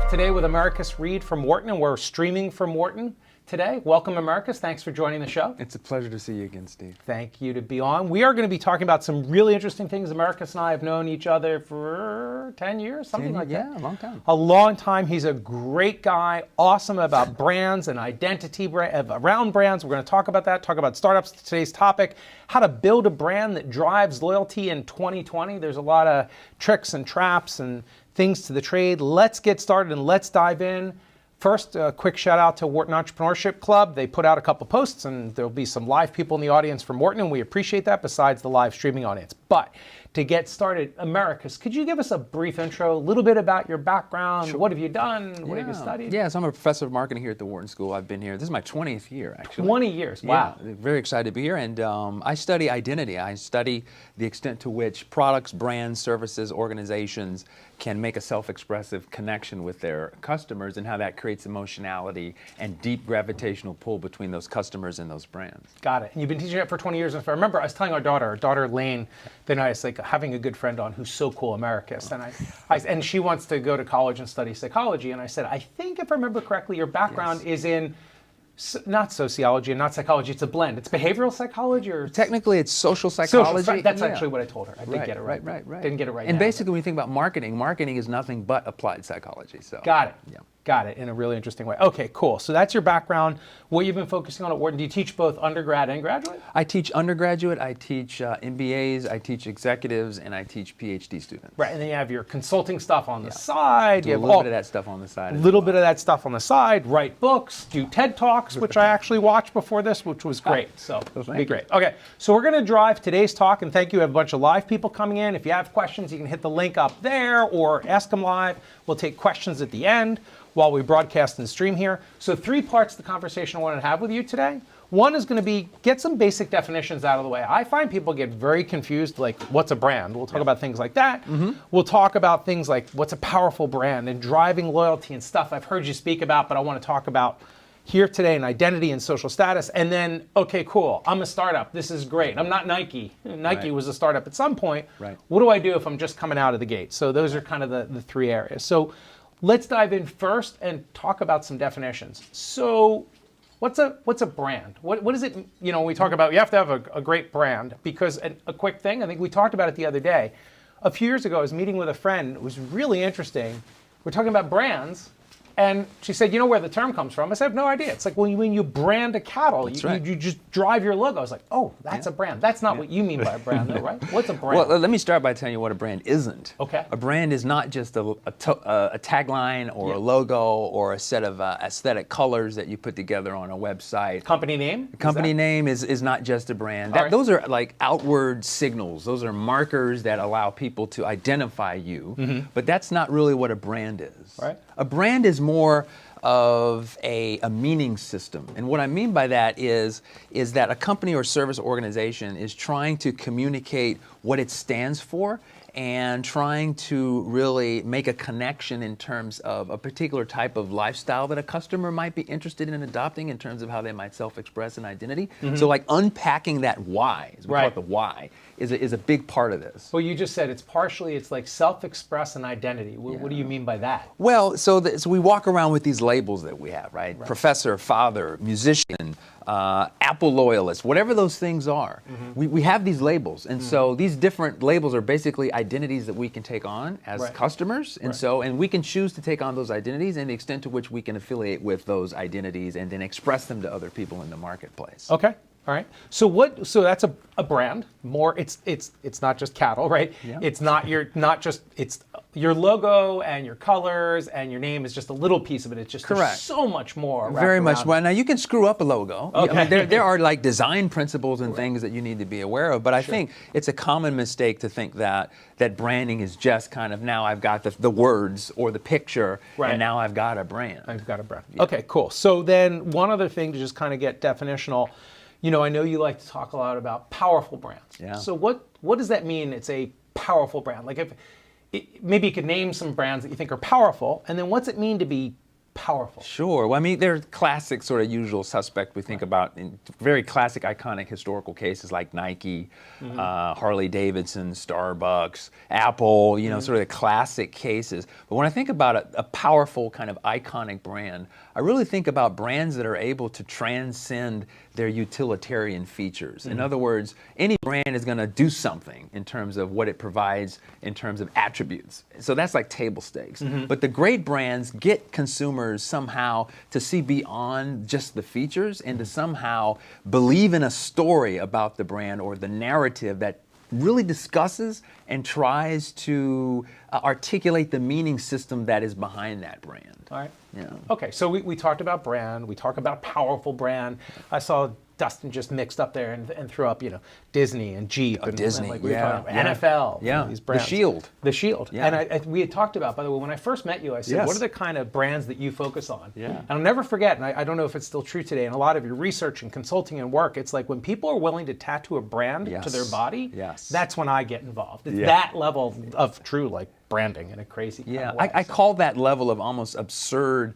today with Americus Reed from Wharton, and we're streaming from Wharton today. Welcome, Americus. Thanks for joining the show. It's a pleasure to see you again, Steve. Thank you to be on. We are going to be talking about some really interesting things. Americus and I have known each other for 10 years, something like that. Yeah, a long time. A long time. He's a great guy, awesome about brands and identity around brands. We're going to talk about that, talk about startups, today's topic, how to build a brand that drives loyalty in 2020. There's a lot of tricks and traps and things to the trade. Let's get started and let's dive in. First, a quick shout out to Wharton Entrepreneurship Club. They put out a couple posts and there'll be some live people in the audience from Wharton, and we appreciate that besides the live streaming audience. But to get started, Americus, could you give us a brief intro, a little bit about your background? Sure. What have you done? What have you studied? Yeah, so I'm a professor of marketing here at the Wharton School. I've been here, this is my 20th year, actually. 20 years, wow. Yeah, very excited to be here. And I study identity. I study the extent to which products, brands, services, organizations can make a self-expressive connection with their customers and how that creates emotionality and deep gravitational pull between those customers and those brands. Got it. And you've been teaching it for 20 years. And if I remember, I was telling our daughter Lane, then I was like having a good friend on who's so cool, Americus. And and she wants to go to college and study psychology. And I said, I think if I remember correctly, your background is in not sociology and not psychology, it's a blend. It's behavioral psychology or? Technically, it's social psychology. That's actually what I told her. I did get it right. Right. Didn't get it right. And now, basically, when you think about marketing, marketing is nothing but applied psychology. So got it. Yeah. Got it, in a really interesting way. Okay, cool. So that's your background. What you've been focusing on at Wharton. Do you teach both undergrad and graduate? I teach undergraduate, I teach MBAs, I teach executives, and I teach PhD students. Right, and then you have your consulting stuff on the side. Do a little bit of that stuff on the side. A little bit of that stuff on the side. Write books, do TED Talks, which I actually watched before this, which was great. So it'll be great. Okay, so we're going to drive today's talk, and thank you. We have a bunch of live people coming in. If you have questions, you can hit the link up there or ask them live. We'll take questions at the end while we broadcast and stream here. So 3 parts of the conversation I wanted to have with you today. One is going to be get some basic definitions out of the way. I find people get very confused, like what's a brand? We'll talk about things like that. We'll talk about things like what's a powerful brand and driving loyalty and stuff I've heard you speak about, but I want to talk about here today and identity and social status. And then, okay, cool, I'm a startup. This is great. I'm not Nike. Nike was a startup at some point. What do I do if I'm just coming out of the gate? So those are kind of the 3 areas. So let's dive in first and talk about some definitions. So what's a brand? What is it, when we talk about, you have to have a great brand, because a quick thing, I think we talked about it the other day. A few years ago, I was meeting with a friend. It was really interesting. We're talking about brands. And she said, you know where the term comes from? I said, I have no idea. It's like when you brand a cattle, you just drive your logo. I was like, oh, that's a brand. That's not what you mean by a brand, though, right? What's a brand? Well, let me start by telling you what a brand isn't. Okay. A brand is not just a tagline or a logo or a set of aesthetic colors that you put together on a website. Company name? Company name is not just a brand. Those are like outward signals. Those are markers that allow people to identify you. But that's not really what a brand is. Right. A brand is more of a meaning system. And what I mean by that is that a company or service organization is trying to communicate what it stands for and trying to really make a connection in terms of a particular type of lifestyle that a customer might be interested in adopting in terms of how they might self-express an identity. So like unpacking that why, as we call it the why, is a big part of this. Well, you just said it's like self-express an identity. What do you mean by that? Well, so we walk around with these labels that we have, right? Professor, father, musician, Apple loyalist, whatever those things are. We have these labels. And so these different labels are basically identities that we can take on as customers. And and we can choose to take on those identities and the extent to which we can affiliate with those identities and then express them to other people in the marketplace. Okay. All right. So that's a brand. More it's not just cattle, right? Yeah. It's your logo and your colors and your name is just a little piece of it. It's just there's so much more. Very much more. Now you can screw up a logo. Okay. I mean, there are like design principles and things that you need to be aware of, but I think it's a common mistake to think that branding is just kind of now I've got the words or the picture and now I've got a brand. I've got a brand. Yeah. Okay, cool. So then one other thing to just kind of get definitional. I know you like to talk a lot about powerful brands. Yeah. So what does that mean? It's a powerful brand. Like maybe you could name some brands that you think are powerful, and then what's it mean to be powerful? Sure. Well, I mean, they're classic sort of usual suspect we think about in very classic, iconic historical cases like Nike, Harley Davidson, Starbucks, Apple, you know, sort of the classic cases. But when I think about a powerful kind of iconic brand, I really think about brands that are able to transcend their utilitarian features. In other words, any brand is going to do something in terms of what it provides in terms of attributes. So that's like table stakes. But the great brands get consumers somehow to see beyond just the features and to somehow believe in a story about the brand or the narrative that really discusses and tries to articulate the meaning system that is behind that brand. All right. Yeah. Okay, so we talked about brand. We talked about powerful brand. I saw Dustin just mixed up there and threw up, you know, Disney and Jeep and Disney, like we were talking about NFL. Yeah, these brands. The Shield. The Shield. Yeah. And we had talked about, by the way, when I first met you, I said, Yes. what are the kind of brands that you focus on? Yeah. And I'll never forget, and I don't know if it's still true today, in a lot of your research and consulting and work, it's like when people are willing to tattoo a brand to Yes. their body, Yes. that's when I get involved. It's Yeah. that level of true like branding in a crazy kind Yeah, of way. I call that level of almost absurd,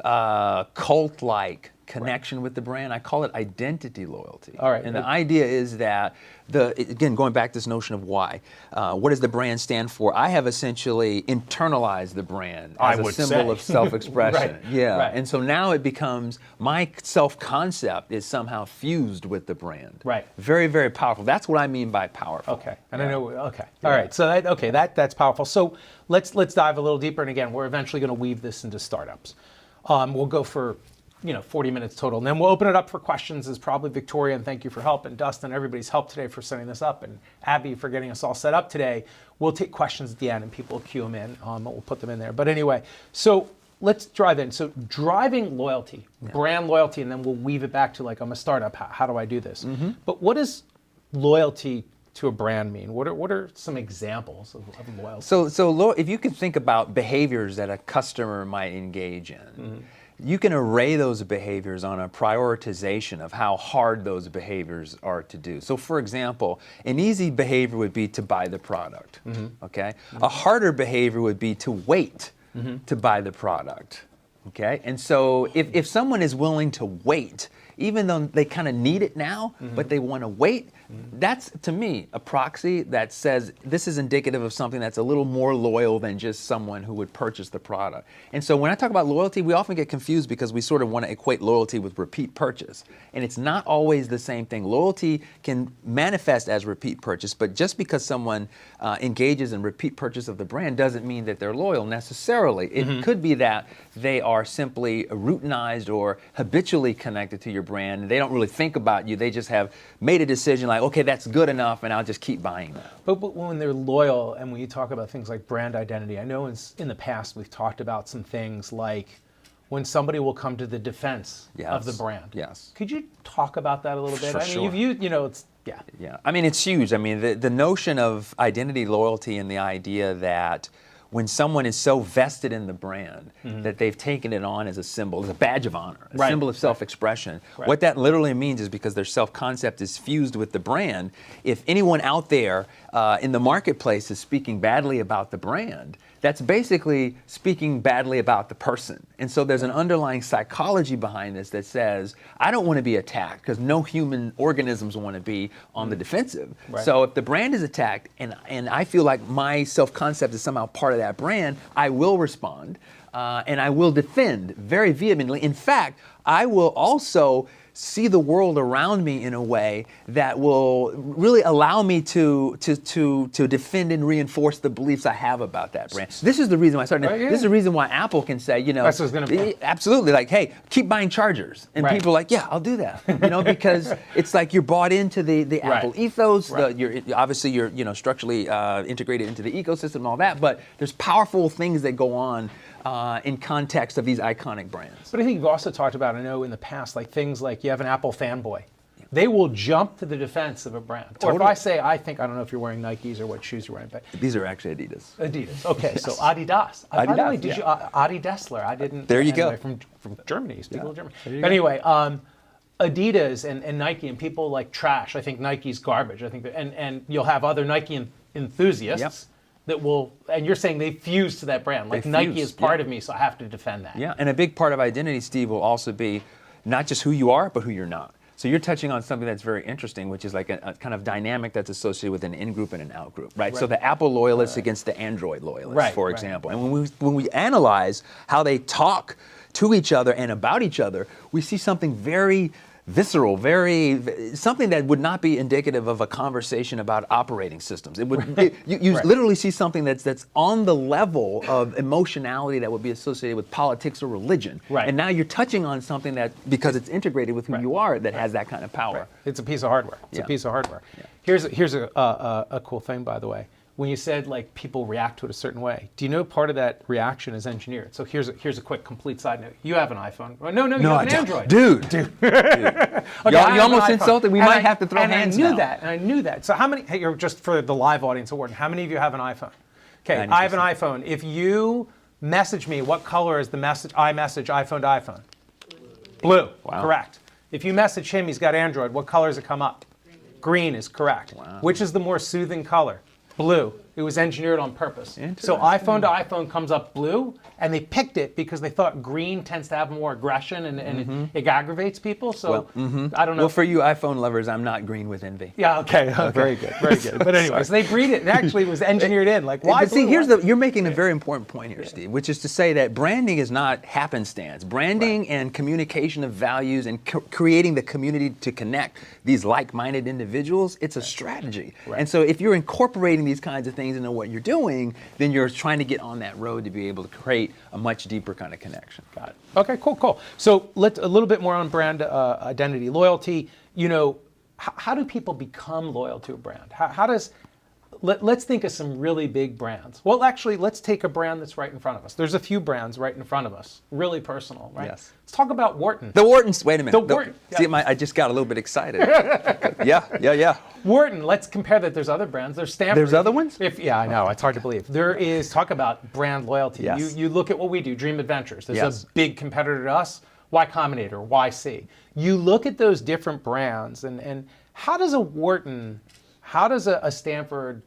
cult-like connection with the brand. I call it identity loyalty. All right. And the idea is that, again, going back to this notion of why, what does the brand stand for? I have essentially internalized the brand I as a would symbol say. of self-expression. Right, Yeah. right. And so now it becomes, my self-concept is somehow fused with the brand. Right. Very, very powerful. That's what I mean by powerful. Okay, and I know. Okay, all right. So that's powerful. So let's dive a little deeper. And again, we're eventually going to weave this into startups. We'll go for 40 minutes total, and then we'll open it up for questions. Is probably Victoria, and thank you for help, and Dustin, everybody's help today for setting this up, and Abby for getting us all set up today. We'll take questions at the end, and people will queue them in. We'll put them in there. But anyway, so let's drive in. So driving loyalty, brand loyalty, and then we'll weave it back to like I'm a startup. How do I do this? But what does loyalty to a brand mean? What are some examples of loyalty? So if you can think about behaviors that a customer might engage in, you can array those behaviors on a prioritization of how hard those behaviors are to do. So for example, an easy behavior would be to buy the product, okay? A harder behavior would be to wait to buy the product, okay? And so if someone is willing to wait, even though they kind of need it now, but they want to wait, that's, to me, a proxy that says this is indicative of something that's a little more loyal than just someone who would purchase the product. And so when I talk about loyalty, we often get confused because we sort of want to equate loyalty with repeat purchase. And it's not always the same thing. Loyalty can manifest as repeat purchase, but just because someone engages in repeat purchase of the brand doesn't mean that they're loyal necessarily. It could be that they are simply routinized or habitually connected to your brand. They don't really think about you. They just have made a decision like, okay, that's good enough, and I'll just keep buying that. But when they're loyal, and when you talk about things like brand identity, I know in the past we've talked about some things like when somebody will come to the defense of the brand. Yes. Could you talk about that a little bit? For I mean, sure. you've used, it's, yeah. Yeah, I mean, it's huge. I mean, the notion of identity loyalty and the idea that when someone is so vested in the brand that they've taken it on as a symbol, as a badge of honor, a symbol of self-expression. Right. What that literally means is because their self-concept is fused with the brand, if anyone out there in the marketplace is speaking badly about the brand, that's basically speaking badly about the person. And so there's an underlying psychology behind this that says, I don't want to be attacked because no human organisms want to be on the defensive. Right. So if the brand is attacked and I feel like my self-concept is somehow part of that brand, I will respond and I will defend very vehemently. In fact, I will also see the world around me in a way that will really allow me to defend and reinforce the beliefs I have about that brand. This is the reason why I started. This is the reason why Apple can say, That's what it's gonna be. absolutely, like, hey, keep buying chargers, and people are like, yeah, I'll do that, because it's like you're bought into the Apple ethos. You're structurally integrated into the ecosystem and all that, but there's powerful things that go on in context of these iconic brands. But I think you've also talked about, I know in the past, like things like you have an Apple fanboy. They will jump to the defense of a brand. Totally. Or if I say, I don't know if you're wearing Nikes or what shoes you're wearing, but These are actually Adidas. Adidas. Okay, so Adidas. By the way, did you Adi Dessler? I didn't. There you anyway, go. From Germany. You speak a little German. There you But go. anyway, Adidas and Nike and people like trash. I think Nike's garbage. I think and you'll have other Nike enthusiasts that will, and you're saying they fuse to that brand. Like Nike is part of me, so I have to defend that. Yeah, and a big part of identity, Steve, will also be not just who you are, but who you're not. So you're touching on something that's very interesting, which is like a kind of dynamic that's associated with an in-group and an out-group, right? So the Apple loyalists against the Android loyalists, for example. And when we analyze how they talk to each other and about each other, we see something very visceral, something that would not be indicative of a conversation about operating systems. It would you literally see something that's on the level of emotionality that would be associated with politics or religion. And now you're touching on something that, because it's integrated with who you are, that has that kind of power. It's a piece of hardware. It's a piece of hardware. Here's a cool thing, by the way. When you said like people react to it a certain way, do you know part of that reaction is engineered? So here's a quick complete side note. You have an iPhone. No, you have an Android. Dude. Okay, you almost insulted. We might have to throw hands now. I knew that. So how many, hey, just for the live audience at Wharton, how many of you have an iPhone? Okay, 90%. I have an iPhone. If you message me, what color is the message, iMessage iPhone to iPhone? Blue. Wow. Correct. If you message him, he's got Android, what color does it come up? Green is correct. Wow. Which is the more soothing color? Blue. It was engineered on purpose. So iPhone to iPhone comes up blue, and they picked it because they thought green tends to have more aggression and it aggravates people. So I don't know. Well, for you iPhone lovers, I'm not green with envy. Yeah. Okay. Very good. Very good. But anyway, so they breed it. And actually, it was engineered in. Like why? But see, you're making a very important point here, Steve, which is to say that branding is not happenstance. Branding and communication of values and creating the community to connect these like-minded individuals, it's a strategy. And so if you're incorporating these kinds of things into what you're doing, then you're trying to get on that road to be able to create a much deeper kind of connection. Got it. Okay, cool. So let's a little bit more on brand identity, loyalty. You know, how do people become loyal to a brand? How does let's think of some really big brands. Well, actually, let's take a brand that's right in front of us. There's a few brands right in front of us, really personal, right? Yes. Let's talk about Wharton. The Whartons. Wait a minute. The Wharton. See, I just got a little bit excited. Yeah. Wharton. Let's compare that. There's other brands. There's Stanford. There's other ones? Yeah, I know. It's hard to believe. There is. Talk about brand loyalty. Yes. You look at what we do. Dream Adventures. There's a big competitor to us. Y Combinator. YC. You look at those different brands, and how does a Wharton, how does a Stanford,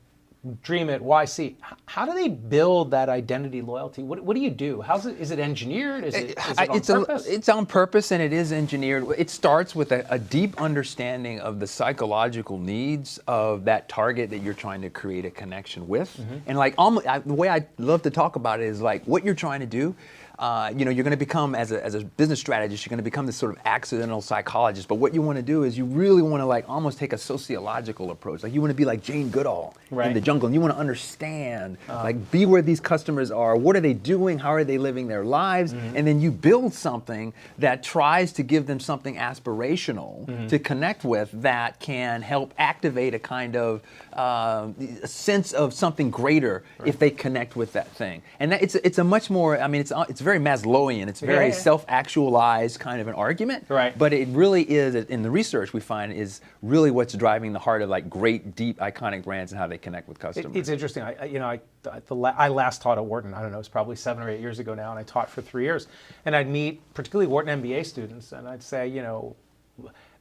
DreamIt, YC, how do they build that identity loyalty? What do you do? Is it engineered? Is it on purpose? It's on purpose, and it is engineered. It starts with a deep understanding of the psychological needs of that target that you're trying to create a connection with. And like the way I love to talk about it is like what you're trying to do. You're going to become, as a business strategist, you're going to become this sort of accidental psychologist. But what you want to do is you really want to like almost take a sociological approach. Like you want to be like Jane Goodall in the jungle, and you want to understand, like be where these customers are. What are they doing? How are they living their lives? And then you build something that tries to give them something aspirational to connect with that can help activate a kind of a sense of something greater if they connect with that thing. And that it's a much more. I mean, it's very Maslowian. It's very self-actualized kind of an argument. Right. But it really is, in the research we find, is really what's driving the heart of like great, deep, iconic brands and how they connect with customers. It's interesting. I last taught at Wharton. I don't know. It's probably 7 or 8 years ago now, and I taught for 3 years. And I'd meet particularly Wharton MBA students, and I'd say,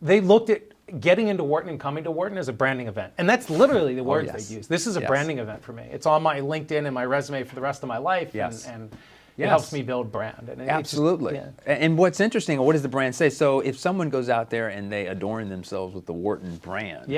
they looked at getting into Wharton and coming to Wharton as a branding event. And that's literally the words they use. This is a branding event for me. It's on my LinkedIn and my resume for the rest of my life. And it helps me build brand. And absolutely. And what's interesting, what does the brand say? So if someone goes out there and they adorn themselves with the Wharton brand,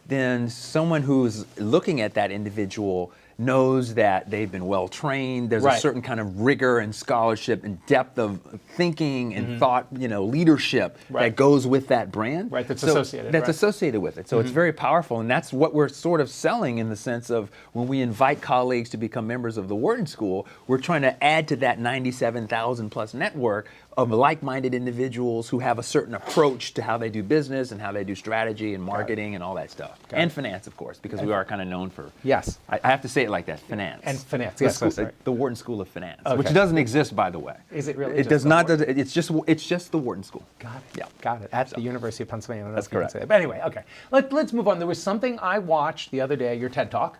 then someone who's looking at that individual knows that they've been well trained. There's a certain kind of rigor and scholarship and depth of thinking and thought, leadership that goes with that brand. That's associated. That's associated with it. So it's very powerful, and that's what we're sort of selling in the sense of when we invite colleagues to become members of the Wharton School, we're trying to add to that 97,000 plus network of like-minded individuals who have a certain approach to how they do business and how they do strategy and marketing and all that stuff. And finance, of course, because we are kind of known for. Yes. I have to say it like that, finance. And finance, the Wharton School of Finance, which doesn't exist, by the way. Is it really? It does not. It's just the Wharton School. Got it. Yeah. Got it. At the University of Pennsylvania. That's correct. But anyway, okay. Let's move on. There was something I watched the other day, your TED Talk,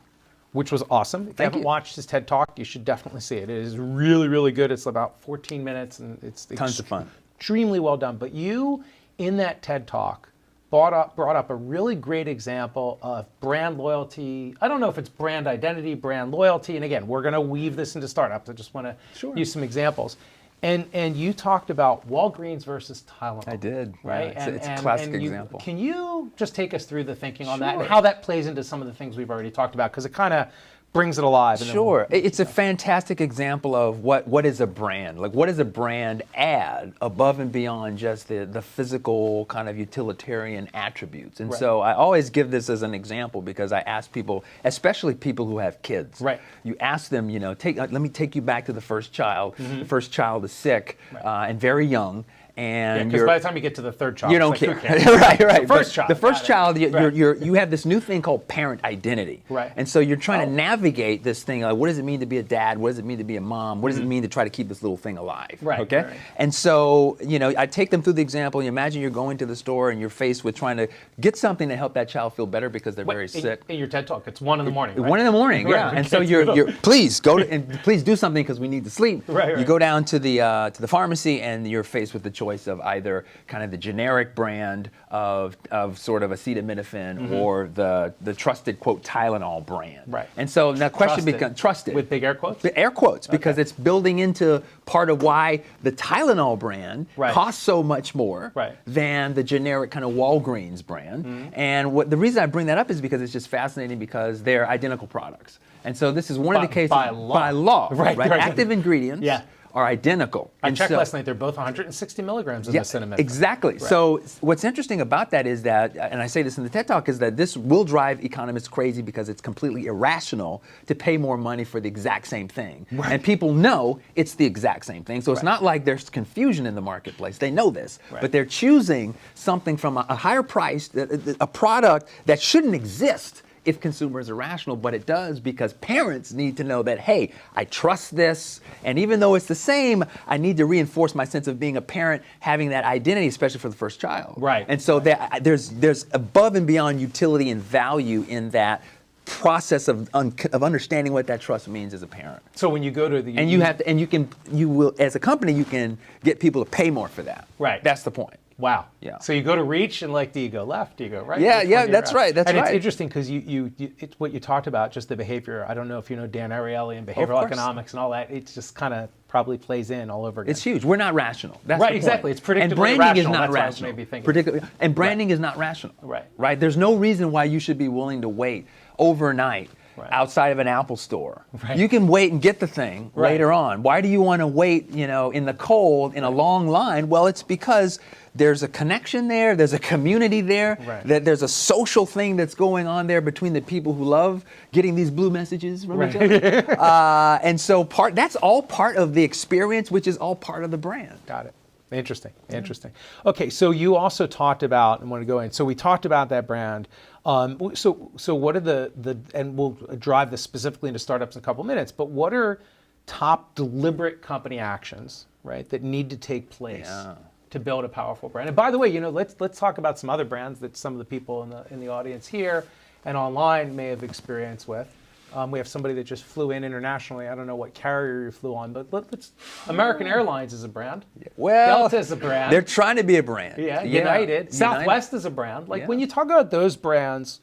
which was awesome. If you haven't watched his TED Talk, you should definitely see it. It is really, really good. It's about 14 minutes, and it's tons of fun. Extremely well done. But you, in that TED Talk, brought up a really great example of brand loyalty. I don't know if it's brand identity, brand loyalty, and again, we're going to weave this into startups. I just want to use some examples. And you talked about Walgreens versus Tylenol. I did. Right? Yeah, it's a classic example. Can you just take us through the thinking on that and how that plays into some of the things we've already talked about? Because it kind of brings it alive. Sure. It's a fantastic example of what is a brand. Like, what does a brand add above and beyond just the physical kind of utilitarian attributes? And so I always give this as an example because I ask people, especially people who have kids, you ask them, let me take you back to the first child. The first child is sick and very young. And because by the time you get to the third child, you don't care. Right. The first child. The first child, you have this new thing called parent identity. Right. And so you're trying to navigate this thing. Like, what does it mean to be a dad? What does it mean to be a mom? What does it mean to try to keep this little thing alive? Right. Okay. Right. And so, I take them through the example. You imagine you're going to the store and you're faced with trying to get something to help that child feel better because they're very sick. In your TED Talk, it's 1 in the morning. Right? 1 in the morning, yeah. And so you're please go and please do something because we need to sleep. Right. You go down to the pharmacy and you're faced with the choice of either kind of the generic brand of sort of acetaminophen or the trusted, quote, Tylenol brand. Right. And so now the question becomes trusted. With big air quotes? Air quotes, because it's building into part of why the Tylenol brand costs so much more than the generic kind of Walgreens brand. And the reason I bring that up is because it's just fascinating because they're identical products. And so this is one of the cases by law. Right. Active ingredients are identical. I checked last night, they're both 160 milligrams of acetaminophen. Exactly. Right. So what's interesting about that is that, and I say this in the TED Talk, is that this will drive economists crazy because it's completely irrational to pay more money for the exact same thing. Right. And people know it's the exact same thing. So it's not like there's confusion in the marketplace. They know this. Right. But they're choosing something from a higher price, a product that shouldn't exist if consumers are rational, but it does because parents need to know that, hey, I trust this, and even though it's the same, I need to reinforce my sense of being a parent, having that identity, especially for the first child. Right. And so there's above and beyond utility and value in that process of understanding what that trust means as a parent. So when you go to the you will as a company you can get people to pay more for that. Right. That's the point. Wow. Yeah. So you go to reach and do you go left? Do you go right? Yeah. That's right. That's and right. it's interesting because it's what you talked about, just the behavior. I don't know if you know Dan Ariely and behavioral economics and all that. It just kind of probably plays in all over again. It's huge. We're not rational. That's right. the Exactly. point. It's predictably and branding rational. is not That's rational. What I was maybe thinking. And branding is not rational. Right. Right. There's no reason why you should be willing to wait overnight. Right. Outside of an Apple store. Right. You can wait and get the thing later on. Why do you want to wait, in the cold, in a long line? Well, it's because there's a connection there, there's a community there, that there's a social thing that's going on there between the people who love getting these blue messages from each other. And so that's all part of the experience, which is all part of the brand. Got it. Interesting. Okay, so you also talked about, I want to go in, so we talked about that brand. So what are and we'll drive this specifically into startups in a couple minutes, but what are top deliberate company actions, right, that need to take place to build a powerful brand? And by the way, let's talk about some other brands that some of the people in the audience here and online may have experience with. We have somebody that just flew in internationally. I don't know what carrier you flew on, but let's. American Airlines is a brand. Well, Delta is a brand. They're trying to be a brand. Yeah, United. Southwest is a brand. When you talk about those brands,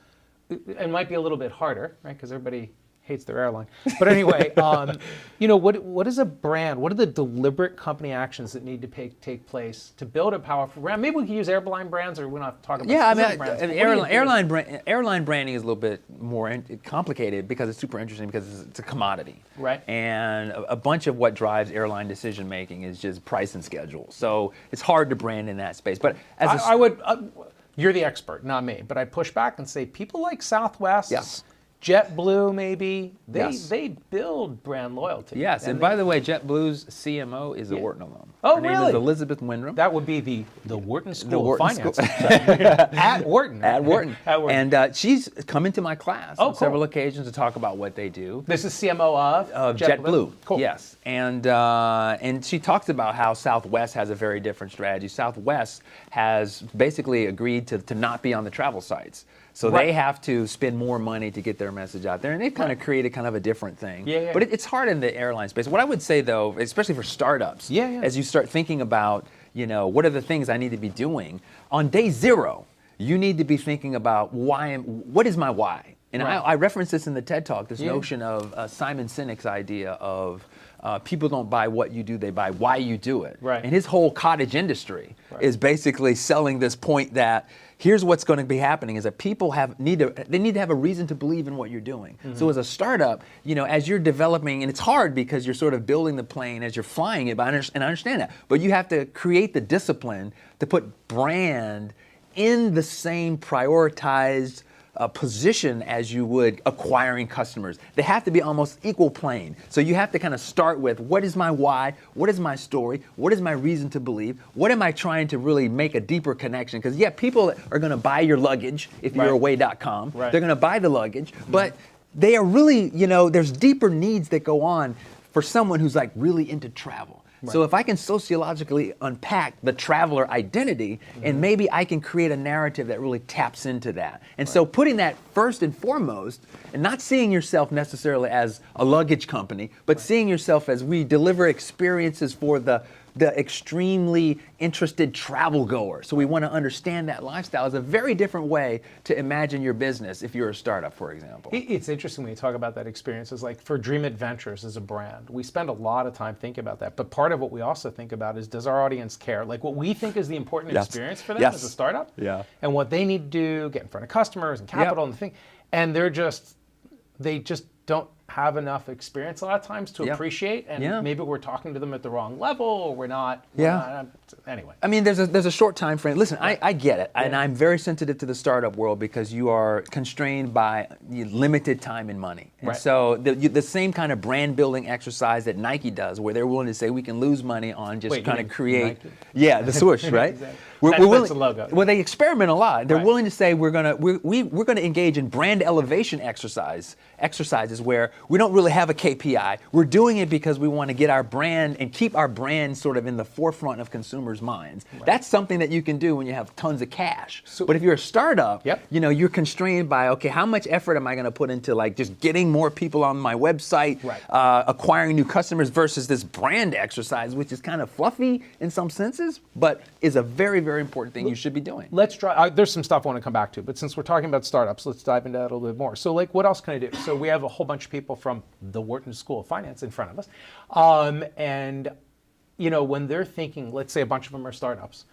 it might be a little bit harder, right? Because everybody hates their airline. But anyway, what is a brand? What are the deliberate company actions that need to take place to build a powerful brand? Maybe we can use airline brands, or we're not talking about specific brands. Airline branding is a little bit more complicated because it's super interesting because it's a commodity. Right. And a bunch of what drives airline decision making is just price and schedule. So it's hard to brand in that space. But I would. You're the expert, not me. But I'd push back and say people like Southwest. Yes. JetBlue, maybe, they build brand loyalty. Yes, and by the way, JetBlue's CMO is a Wharton alum. Oh, Her really? name is Elizabeth Wyndham. That would be the Wharton School Wharton of Finance. At Wharton. At Wharton. At Wharton. And she's come into my class on cool. several occasions to talk about what they do. This is CMO of JetBlue. Cool. Yes, and she talks about how Southwest has a very different strategy. Southwest has basically agreed to not be on the travel sites. So they have to spend more money to get their message out there, and they've kind of created kind of a different thing. Yeah. But it's hard in the airline space. What I would say, though, especially for startups, as you start thinking about, what are the things I need to be doing, on day zero, you need to be thinking about what is my why? And Right. I referenced this in the TED Talk, this notion of Simon Sinek's idea of people don't buy what you do, they buy why you do it. Right. And his whole cottage industry is basically selling this point that here's what's going to be happening is that people need to have a reason to believe in what you're doing. So as a startup, as you're developing, and it's hard because you're sort of building the plane as you're flying it, and I understand that, but you have to create the discipline to put brand in the same prioritized position as you would acquiring customers. They have to be almost equal plane. So you have to kind of start with, what is my why? What is my story? What is my reason to believe? What am I trying to really make a deeper connection? Because people are going to buy your luggage if you're away.com. Right. They're going to buy the luggage, but they are really, there's deeper needs that go on for someone who's like really into travel. So if I can sociologically unpack the traveler identity, and maybe I can create a narrative that really taps into that. And so putting that first and foremost, and not seeing yourself necessarily as a luggage company, but seeing yourself as we deliver experiences for the extremely interested travel goer. So we want to understand that lifestyle is a very different way to imagine your business if you're a startup, for example. It's interesting when you talk about that experience. It's like for DreamIt Ventures as a brand, we spend a lot of time thinking about that. But part of what we also think about is, does our audience care? Like what we think is the important experience for them as a startup, and what they need to do, get in front of customers and capital and the thing. And they just don't have enough experience a lot of times to appreciate, and maybe we're talking to them at the wrong level, or we're not. Anyway. I mean, there's a short time frame. Listen, I get it, and I'm very sensitive to the startup world because you are constrained by limited time and money. And so the same kind of brand building exercise that Nike does, where they're willing to say we can lose money on just kind of create, Nike? The swoosh, right? Exactly. We're willing, that's a logo. Well, they experiment a lot. They're willing to say we're gonna engage in brand elevation exercises where we don't really have a KPI. We're doing it because we want to get our brand and keep our brand sort of in the forefront of consumers' minds. That's something that you can do when you have tons of cash. But if you're a startup, you're constrained by, okay, how much effort am I going to put into like just getting more people on my website, acquiring new customers versus this brand exercise, which is kind of fluffy in some senses, but is a very, very important thing you should be doing. Let's try. There's some stuff I want to come back to, but since we're talking about startups, let's dive into that a little bit more. So, like, what else can I do? So, we have a whole bunch of people from the Wharton School of Finance in front of us, and when they're thinking, let's say a bunch of them are startups.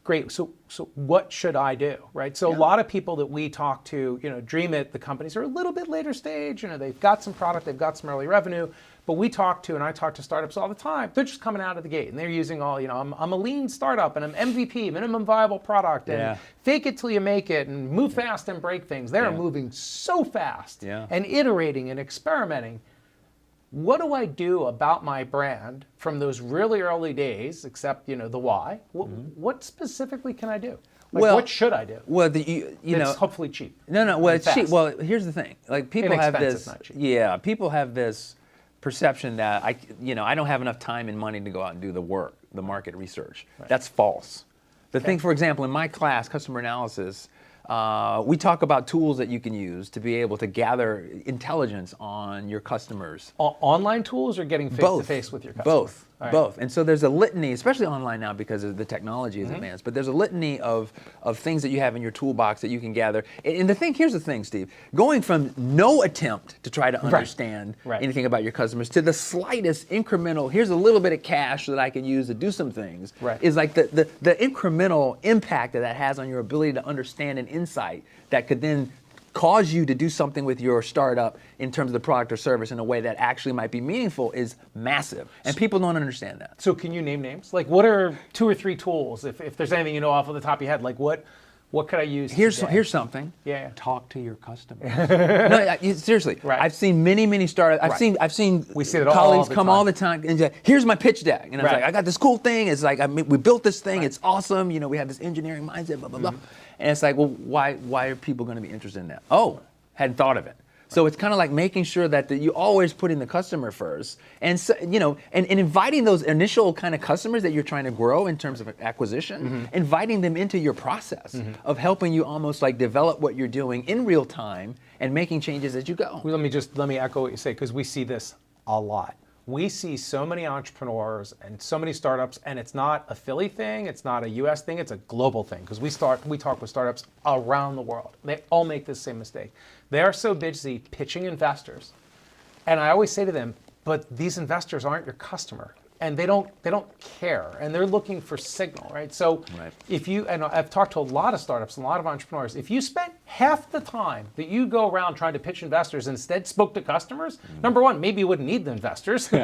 Great. So what should I do, right? So a lot of people that we talk to, DreamIt, the companies are a little bit later stage. They've got some product, they've got some early revenue. But I talk to startups all the time. They're just coming out of the gate and they're using all, I'm a lean startup and I'm MVP, minimum viable product, and fake it till you make it and move fast and break things. They're moving so fast and iterating and experimenting. What do I do about my brand from those really early days, except, the why? What specifically can I do? What should I do? Well, it's hopefully cheap. No. Well, it's cheap. Well, here's the thing. Like people have this. Not cheap. Yeah, people have this perception that I don't have enough time and money to go out and do the work, the market research. That's false. The thing, for example, in my class, customer analysis, we talk about tools that you can use to be able to gather intelligence on your customers. Online tools or getting face-to-face with your customers? Both. And so there's a litany, especially online now because the technology is advanced, but there's a litany of things that you have in your toolbox that you can gather. And here's the thing, Steve, going from no attempt to try to understand anything about your customers to the slightest incremental, here's a little bit of cash that I can use to do some things, is like the incremental impact that has on your ability to understand an insight that could then cause you to do something with your startup in terms of the product or service in a way that actually might be meaningful is massive. And people don't understand that. So can you name names? Like what are 2 or 3 tools, if there's anything off of the top of your head, like what could I use today? Here's something. Talk to your customers. No, seriously. I've seen many startups. I've seen we see it colleagues come all the time and say, here's my pitch deck. And I was like, I got this cool thing. It's like, we built this thing. It's awesome. We have this engineering mindset, blah, blah, blah. And it's like, well, why are people going to be interested in that? Oh, hadn't thought of it. So it's kind of like making sure that you always putting the customer first, and so, and inviting those initial kind of customers that you're trying to grow in terms of acquisition, inviting them into your process of helping you almost like develop what you're doing in real time and making changes as you go. Well, let me echo what you say, because we see this a lot. we see so many entrepreneurs and so many startups, and it's not a Philly thing, it's not a US thing, it's a global thing, because we talk with startups around the world. They all make this same mistake. They are so busy pitching investors. And I always say to them, but these investors aren't your customer. And they don't care, and they're looking for signal, right? So if you, and I've talked to a lot of startups, a lot of entrepreneurs, if you spent half the time that you go around trying to pitch investors and instead spoke to customers, number one, maybe you wouldn't need the investors, you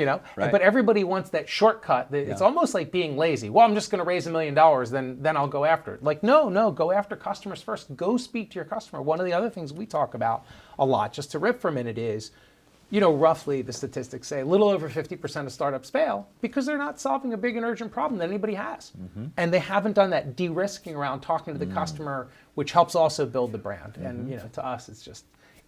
know, but everybody wants that shortcut. It's almost like being lazy. Well, I'm just gonna raise $1 million, then I'll go after it. Like, no, go after customers first. Go speak to your customer. One of the other things we talk about a lot, just to riff for a minute, is, you know, roughly the statistics say a little over 50% of startups fail because they're not solving a big and urgent problem that anybody has. And they haven't done that de-risking around talking to the customer, which helps also build the brand. And, you know, to us,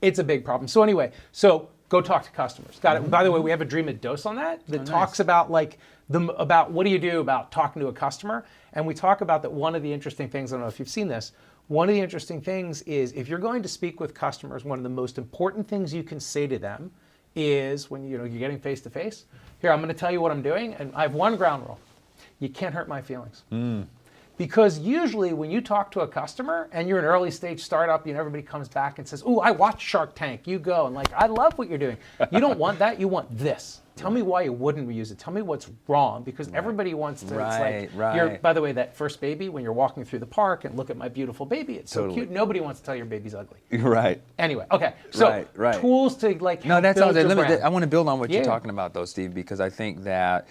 it's a big problem. So anyway, so go talk to customers. Got it. By the way, we have a DreamIt dose on that talks about like about what do you do about talking to a customer. And we talk about that one of the interesting things, I don't know if you've seen this, one of the interesting things is if you're going to speak with customers, one of the most important things you can say to them is when you're getting face to face. Here, I'm going to tell you what I'm doing, and I have one ground rule: you can't hurt my feelings. Because usually when you talk to a customer and you're an early stage startup, everybody comes back and says, "Oh, I watched Shark Tank. You go," and like, I love what you're doing. You don't want that. You want this. Tell me why you wouldn't reuse it. Tell me what's wrong, because everybody wants to. It's like, by the way, that first baby, when you're walking through the park and look at my beautiful baby, it's so cute. Nobody wants to tell your baby's ugly. Anyway, okay. So tools to like. No, that's build your brand. I want to build on what you're talking about, though, Steve, because I think that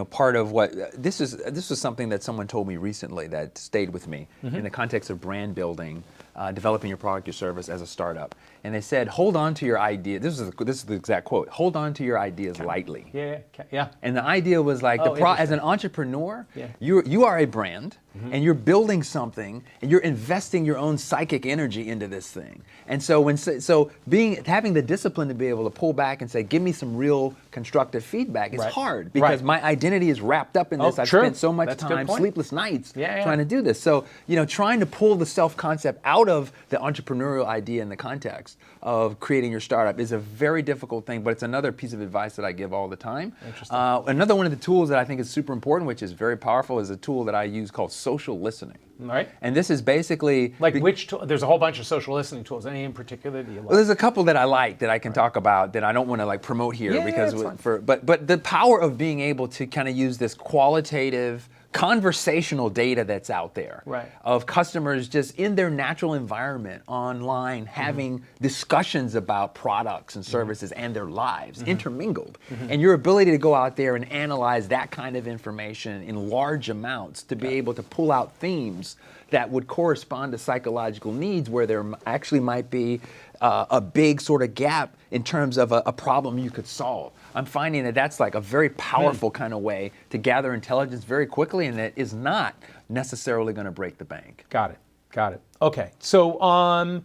part of what this was something that someone told me recently that stayed with me in the context of brand building, developing your product or service as a startup. And they said, hold on to your idea. This is the exact quote. Hold on to your ideas lightly. Yeah. And the idea was like, as an entrepreneur, you are a brand, and you're building something, and you're investing your own psychic energy into this thing. And so having the discipline to be able to pull back and say, give me some real constructive feedback is hard, because my identity is wrapped up in this. I've spent so much time, sleepless nights, trying to do this. So trying to pull the self-concept out of the entrepreneurial idea in the context of creating your startup is a very difficult thing, but it's another piece of advice that I give all the time. Another one of the tools that I think is super important, which is very powerful, is a tool that I use called social listening. And this is basically like which tool? There's a whole bunch of social listening tools. Any in particular that you like? Well, there's a couple that I like that I can talk about that I don't want to like promote here but the power of being able to kind of use this qualitative conversational data that's out there of customers just in their natural environment online having discussions about products and services and their lives intermingled. And your ability to go out there and analyze that kind of information in large amounts to be able to pull out themes that would correspond to psychological needs where there actually might be a big sort of gap in terms of a problem you could solve. I'm finding that that's like a very powerful kind of way to gather intelligence very quickly, and that is not necessarily going to break the bank. Got it. Okay, so a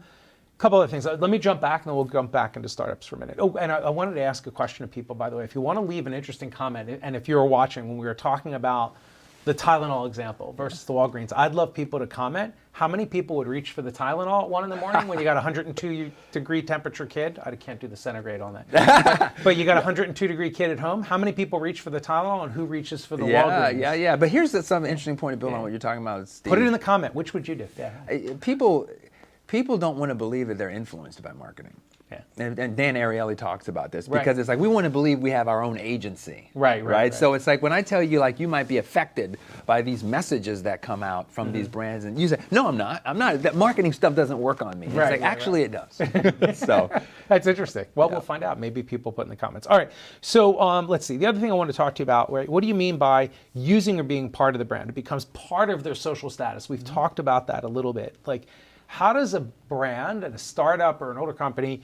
couple other things. Let me jump back, and then we'll jump back into startups for a minute. Oh, and I wanted to ask a question to people, by the way. If you want to leave an interesting comment, and if you were watching when we were talking about the Tylenol example versus the Walgreens, I'd love people to comment. How many people would reach for the Tylenol at 1 in the morning when you got a 102-degree temperature kid? I can't do the centigrade on that. But you got a 102-degree kid at home. How many people reach for the Tylenol, and who reaches for the Walgreens? Yeah. But here's some interesting point to build on what you're talking about, Steve. Put it in the comment. Which would you do? People don't want to believe that they're influenced by marketing. And Dan Ariely talks about this because it's like we want to believe we have our own agency. Right. So it's like when I tell you like you might be affected by these messages that come out from these brands, and you say, no, I'm not. That marketing stuff doesn't work on me. It's like actually it does. So that's interesting. Well, we'll find out. Maybe people put in the comments. All right. So let's see. The other thing I want to talk to you about, what do you mean by using or being part of the brand? It becomes part of their social status. We've talked about that a little bit. Like, how does a brand and a startup or an older company,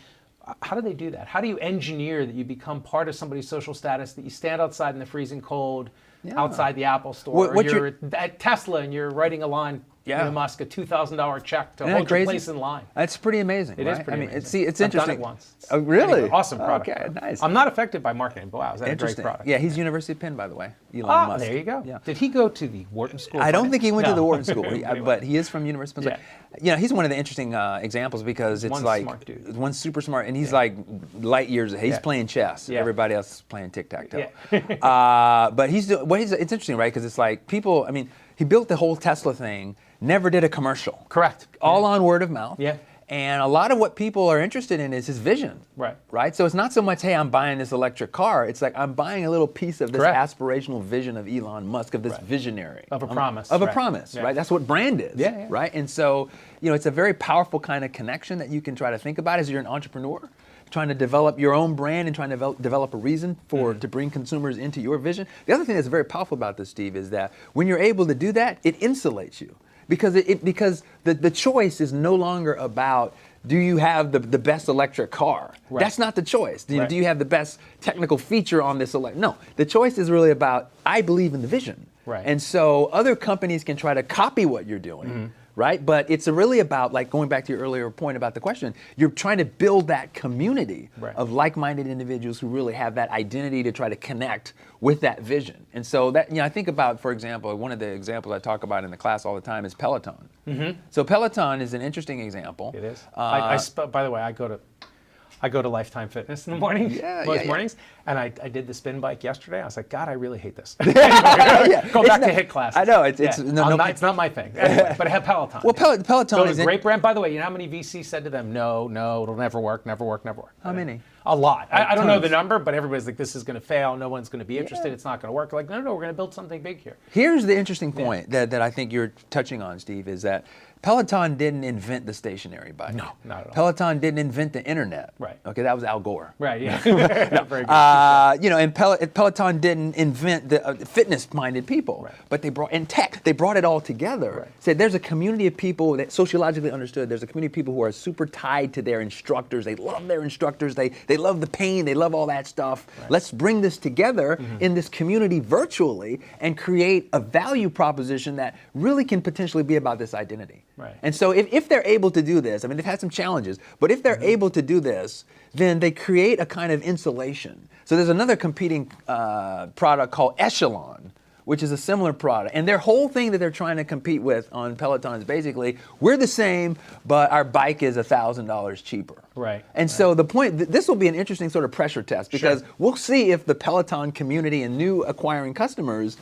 how do they do that? How do you engineer that you become part of somebody's social status, that you stand outside in the freezing cold, outside the Apple store, or you're at Tesla and you're writing a line Elon Musk a $2,000 check to Isn't that hold your crazy? place in line. That's pretty amazing. It right? is pretty amazing. See, it's I've interesting. done it once. Oh, really? Anyway, awesome product. Okay, nice. I'm not affected by marketing, but wow, is that a great Interesting. product? Yeah, he's University of Penn, by the way. Elon Musk. There you go. Yeah. Did he go to the Wharton School? I of don't Finance? think he went to No. the Wharton School, Anyway. but he is from University of Pennsylvania. You know, he's one of the interesting examples because it's One like smart dude. one super smart, and he's like light years ahead. He's playing chess. Yeah. Everybody else is playing tic-tac-toe. Yeah. But it's interesting, right? Because it's like people. I mean, he built the whole Tesla thing. Never did a commercial. Correct. All on word of mouth. Yeah. And a lot of what people are interested in is his vision. Right. Right? So it's not so much, hey, I'm buying this electric car. It's like I'm buying a little piece of this Correct. aspirational vision of Elon Musk, of this visionary. Of a promise. Of a Right. promise, Yeah. right? That's what brand is. Yeah, yeah. Right? And so, you know, it's a very powerful kind of connection that you can try to think about as you're an entrepreneur, trying to develop your own brand and trying to develop a reason to bring consumers into your vision. The other thing that's very powerful about this, Steve, is that when you're able to do that, it insulates you. Because the choice is no longer about, do you have the best electric car? Right. That's not the choice. Right. Do you have the best technical feature on this electric? No, the choice is really about, I believe in the vision. Right. And so other companies can try to copy what you're doing, right? But it's really about, like going back to your earlier point about the question, you're trying to build that community of like-minded individuals who really have that identity to try to connect with that vision. And so that, you know, I think about, for example, one of the examples I talk about in the class all the time is Peloton. So Peloton is an interesting example. It is. By the way, I go to Lifetime Fitness in the morning, most mornings, and I did the spin bike yesterday. I was like, God, I really hate this. Go back to HIIT classes. I know it's it's not my thing. Anyway, but I have Peloton. Well, Peloton is a great brand. By the way, you know how many VCs said to them, no, it'll never work, never work, never work. How many? A lot. I don't know the number, but everybody's like, this is going to fail. No one's going to be interested. It's not going to work. Like, no, we're going to build something big here. Here's the interesting point that I think you're touching on, Steve, is that Peloton didn't invent the stationary bike. No, not at all. Peloton didn't invent the internet. Right. Okay, that was Al Gore. Right, yeah. Very good. You know, and Peloton didn't invent the fitness-minded people, but they brought in tech. They brought it all together. Said there's a community of people that sociologically understood. There's a community of people who are super tied to their instructors. They love their instructors. They love the pain. They love all that stuff. Let's bring this together in this community virtually and create a value proposition that really can potentially be about this identity. Right. And so if they're able to do this, I mean, they've had some challenges, but if they're able to do this, then they create a kind of insulation. So there's another competing product called Echelon, which is a similar product. And their whole thing that they're trying to compete with on Peloton is basically, we're the same, but our bike is $1,000 cheaper. Right. And so the point, this will be an interesting sort of pressure test because we'll see if the Peloton community and new acquiring customers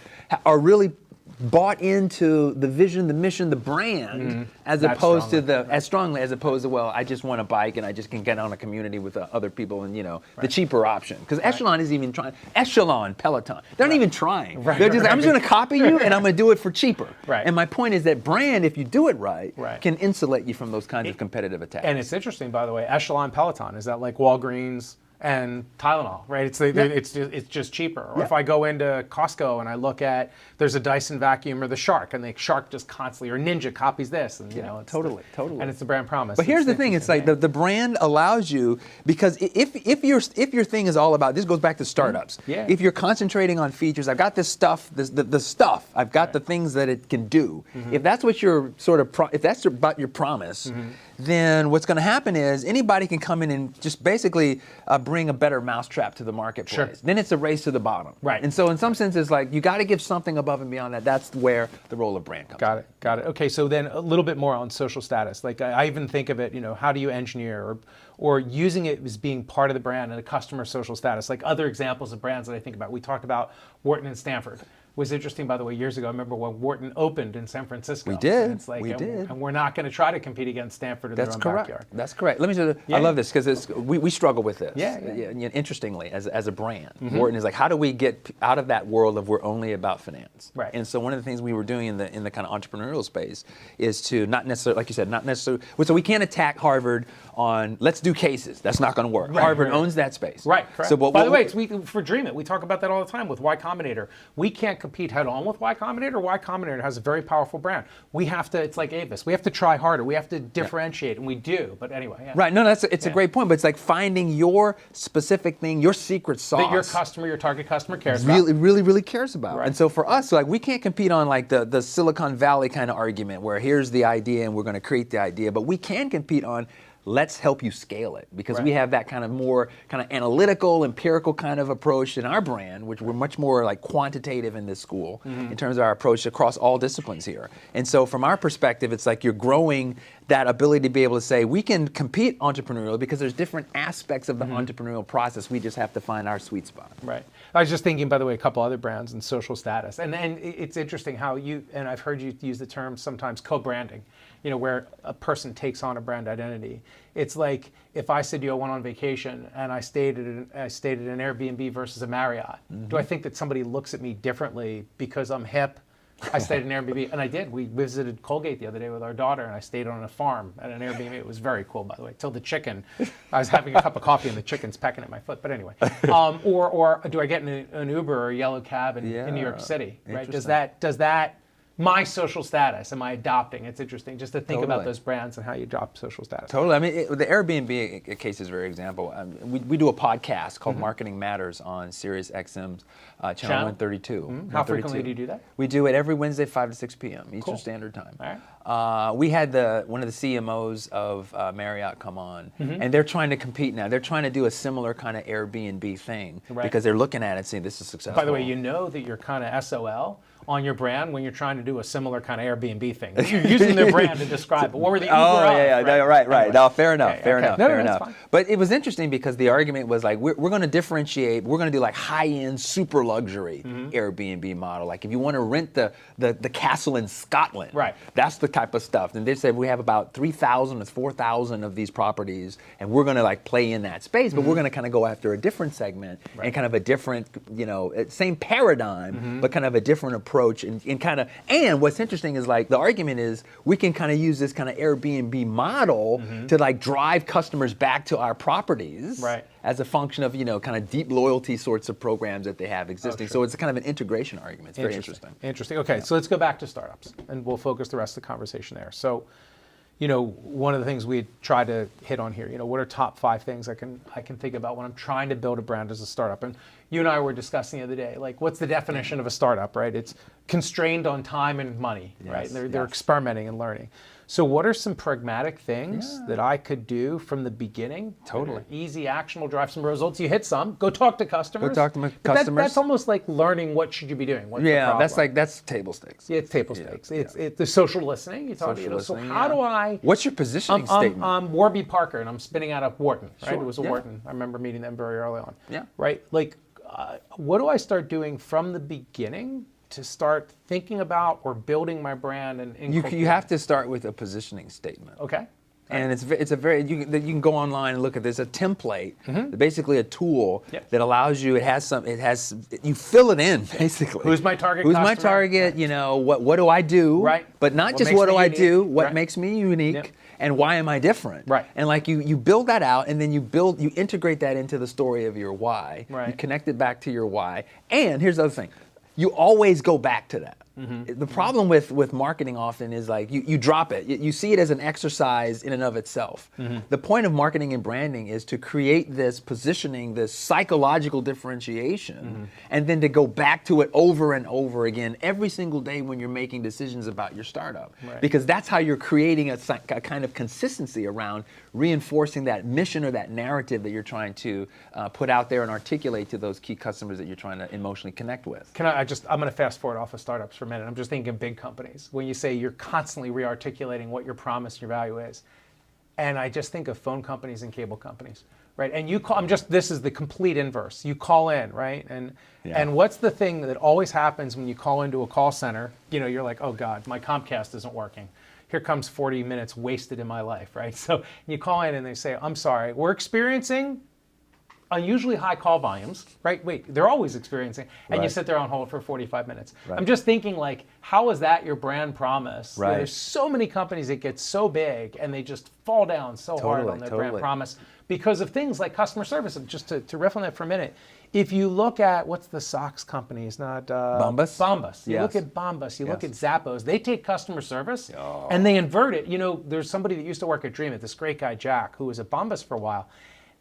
are really bought into the vision, the mission, the brand, as opposed to as strongly as opposed to, well, I just want a bike and I just can get on a community with other people and, you know, the cheaper option. Because Echelon isn't even trying. Echelon, Peloton, they're not even trying. They're just, I'm just going to copy you and I'm going to do it for cheaper. And my point is that brand, if you do it right, can insulate you from those kinds of competitive attacks. And it's interesting, by the way, Echelon Peloton, is that like Walgreens and Tylenol, right? It's just cheaper. Or if I go into Costco and I look at, there's a Dyson vacuum or the Shark, and the Shark just constantly, or Ninja copies this, and you know, it's totally. And it's the brand promise. But here's the thing: it's like the brand allows you, because if your thing is all about, this goes back to startups. If you're concentrating on features, I've got this stuff, the stuff, I've got the things that it can do. If that's what you're sort of, if that's about your promise, then what's going to happen is anybody can come in and just basically bring a better mousetrap to the marketplace. Then it's a race to the bottom. And so in some senses, like, you got to give something above and beyond that. That's where the role of brand comes in. Got it. Okay, so then a little bit more on social status. Like I even think of it, you know, how do you engineer or using it as being part of the brand and a customer social status. Like other examples of brands that I think about. We talked about Wharton and Stanford. Was interesting, by the way, years ago. I remember when Wharton opened in San Francisco. We did. And it's like, we did. And we're not going to try to compete against Stanford in their own backyard. That's correct. Let me tell you, I love this because we struggle with this. Interestingly, as a brand, Wharton is like, how do we get out of that world of we're only about finance? And so one of the things we were doing in the kind of entrepreneurial space is to not necessarily, like you said, not necessarily. So we can't attack Harvard on let's do cases. That's not going to work. Harvard owns that space. Correct. So, by the way, for DreamIt, we talk about that all the time with Y Combinator. We can't compete head on with Y Combinator. Y Combinator has a very powerful brand. We have to. It's like Avis. We have to try harder. We have to differentiate, and we do. But anyway. Right. No, it's a great point. But it's like finding your specific thing, your secret sauce that your customer, your target customer cares really cares about. And so for us, like, we can't compete on like the Silicon Valley kind kind of argument where here's the idea and we're going to create the idea, but we can compete on let's help you scale it, because we have that kind of more kind of analytical, empirical kind of approach in our brand, which we're much more like quantitative in this school in terms of our approach across all disciplines here. And so from our perspective, it's like you're growing that ability to be able to say we can compete entrepreneurially because there's different aspects of the entrepreneurial process. We just have to find our sweet spot. Right. I was just thinking, by the way, a couple other brands and social status. And it's interesting how and I've heard you use the term sometimes co-branding, where a person takes on a brand identity. It's like if I said to you I went on vacation and I stayed at an Airbnb versus a Marriott, do I think that somebody looks at me differently because I'm hip? I stayed at an Airbnb, and I did. We visited Colgate the other day with our daughter, and I stayed on a farm at an Airbnb. It was very cool, by the way, till the chicken. I was having a cup of coffee, and the chicken's pecking at my foot. But anyway, or do I get in an Uber or a yellow cab in New York City? Right? Does that my social status, am I adopting? It's interesting just to think about those brands and how you adopt social status. Totally. I mean, the Airbnb case is a very example. We do a podcast called Marketing Matters on Sirius XM's channel 132. How frequently do you do that? We do it every Wednesday, 5 to 6 p.m. Eastern Standard Time. All right. We had one of the CMOs of Marriott come on, and they're trying to compete now. They're trying to do a similar kind of Airbnb thing because they're looking at it and saying this is successful. By the way, that you're kind of SOL on your brand when you're trying to do a similar kind of Airbnb thing. You're using their brand to describe it. What were the Uber right. Anyway. No, fair enough. That's fine. But it was interesting because the argument was like, we're going to differentiate. We're going to do like high-end, super luxury Airbnb model. Like if you want to rent the castle in Scotland, that's the type of stuff. And they said we have about 3,000 to 4,000 of these properties, and we're going to like play in that space, but we're going to kind of go after a different segment and kind of a different, same paradigm, but kind of a different approach. And what's interesting is like the argument is we can kind of use this kind of Airbnb model to like drive customers back to our properties as a function of kind of deep loyalty sorts of programs that they have existing. So it's kind of an integration argument. It's very interesting. Interesting. Okay, so let's go back to startups and we'll focus the rest of the conversation there. So, one of the things we try to hit on here, what are top 5 things I can think about when I'm trying to build a brand as a startup? And you and I were discussing the other day, like what's the definition of a startup, right? It's constrained on time and money, right? And they're experimenting and learning. So what are some pragmatic things that I could do from the beginning? Totally. Easy, actionable, drive some results. You hit some, go talk to customers. Go talk to customers. That's almost like learning what should you be doing. What's the problem? that's table stakes. Yeah, it's table stakes. It's the social listening. You talk, so how do I? What's your positioning statement? I'm Warby Parker, and I'm spinning out of Wharton. Right, Sure. it was a Wharton. I remember meeting them very early on. Yeah. Right, like, what do I start doing from the beginning to start thinking about or building my brand and you have to start with a positioning statement. Okay. And it's a very you can go online and look at this. A template, basically a tool that allows you. You fill it in basically. Who's my target? Who's customer? my target? What do I do? Right. But not What just makes what do me I unique? do. What Right. makes me unique? Yep. And why am I different? Right. And like you build that out, and then you integrate that into the story of your why. Right. You connect it back to your why. And here's the other thing. You always go back to that. The problem with marketing often is like you drop it. You see it as an exercise in and of itself. The point of marketing and branding is to create this positioning, this psychological differentiation, and then to go back to it over and over again every single day when you're making decisions about your startup. Right. Because that's how you're creating a kind of consistency around reinforcing that mission or that narrative that you're trying to put out there and articulate to those key customers that you're trying to emotionally connect with. I'm going to fast forward off of startups for a minute. I'm just thinking big companies. When you say you're constantly re-articulating what your promise and your value is, and I just think of phone companies and cable companies, right? And this is the complete inverse. You call in, right? And what's the thing that always happens when you call into a call center? You're like, oh God, my Comcast isn't working. Here comes 40 minutes wasted in my life, right? So you call in and they say, I'm sorry, we're experiencing unusually high call volumes, right? Wait, they're always experiencing, and you sit there on hold for 45 minutes. Right. I'm just thinking like, how is that your brand promise? Right. There's so many companies that get so big and they just fall down so hard on their brand promise because of things like customer service. And just to riff on that for a minute, if you look at, what's the socks company? It's not Bombas. Bombas. You look at Bombas, you look at Zappos, they take customer service and they invert it. There's somebody that used to work at DreamIt, this great guy, Jack, who was at Bombas for a while.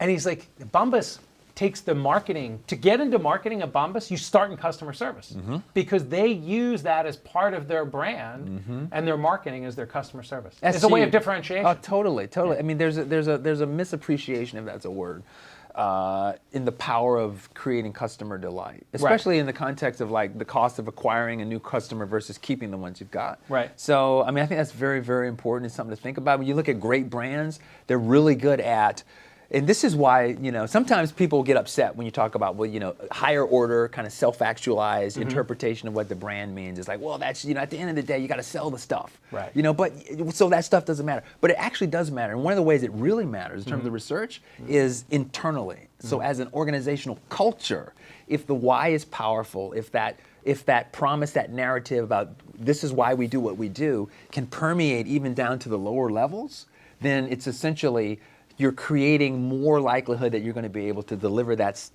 And he's like, Bombas takes the marketing. To get into marketing at Bombas, you start in customer service because they use that as part of their brand and their marketing as their customer service. It's a way of differentiation. Oh, totally. Yeah. I mean, there's a misappreciation, if that's a word, in the power of creating customer delight, especially in the context of like the cost of acquiring a new customer versus keeping the ones you've got. Right. So, I mean, I think that's very, very important. It's something to think about. When you look at great brands, they're really good at. And this is why, sometimes people get upset when you talk about, higher order, kind of self-actualized interpretation of what the brand means. It's like, well, that's, at the end of the day, you got to sell the stuff. Right. But so that stuff doesn't matter. But it actually does matter. And one of the ways it really matters in terms of research is internally. So as an organizational culture, if the why is powerful, if that promise, that narrative about this is why we do what we do can permeate even down to the lower levels, then it's essentially you're creating more likelihood that you're going to be able to deliver that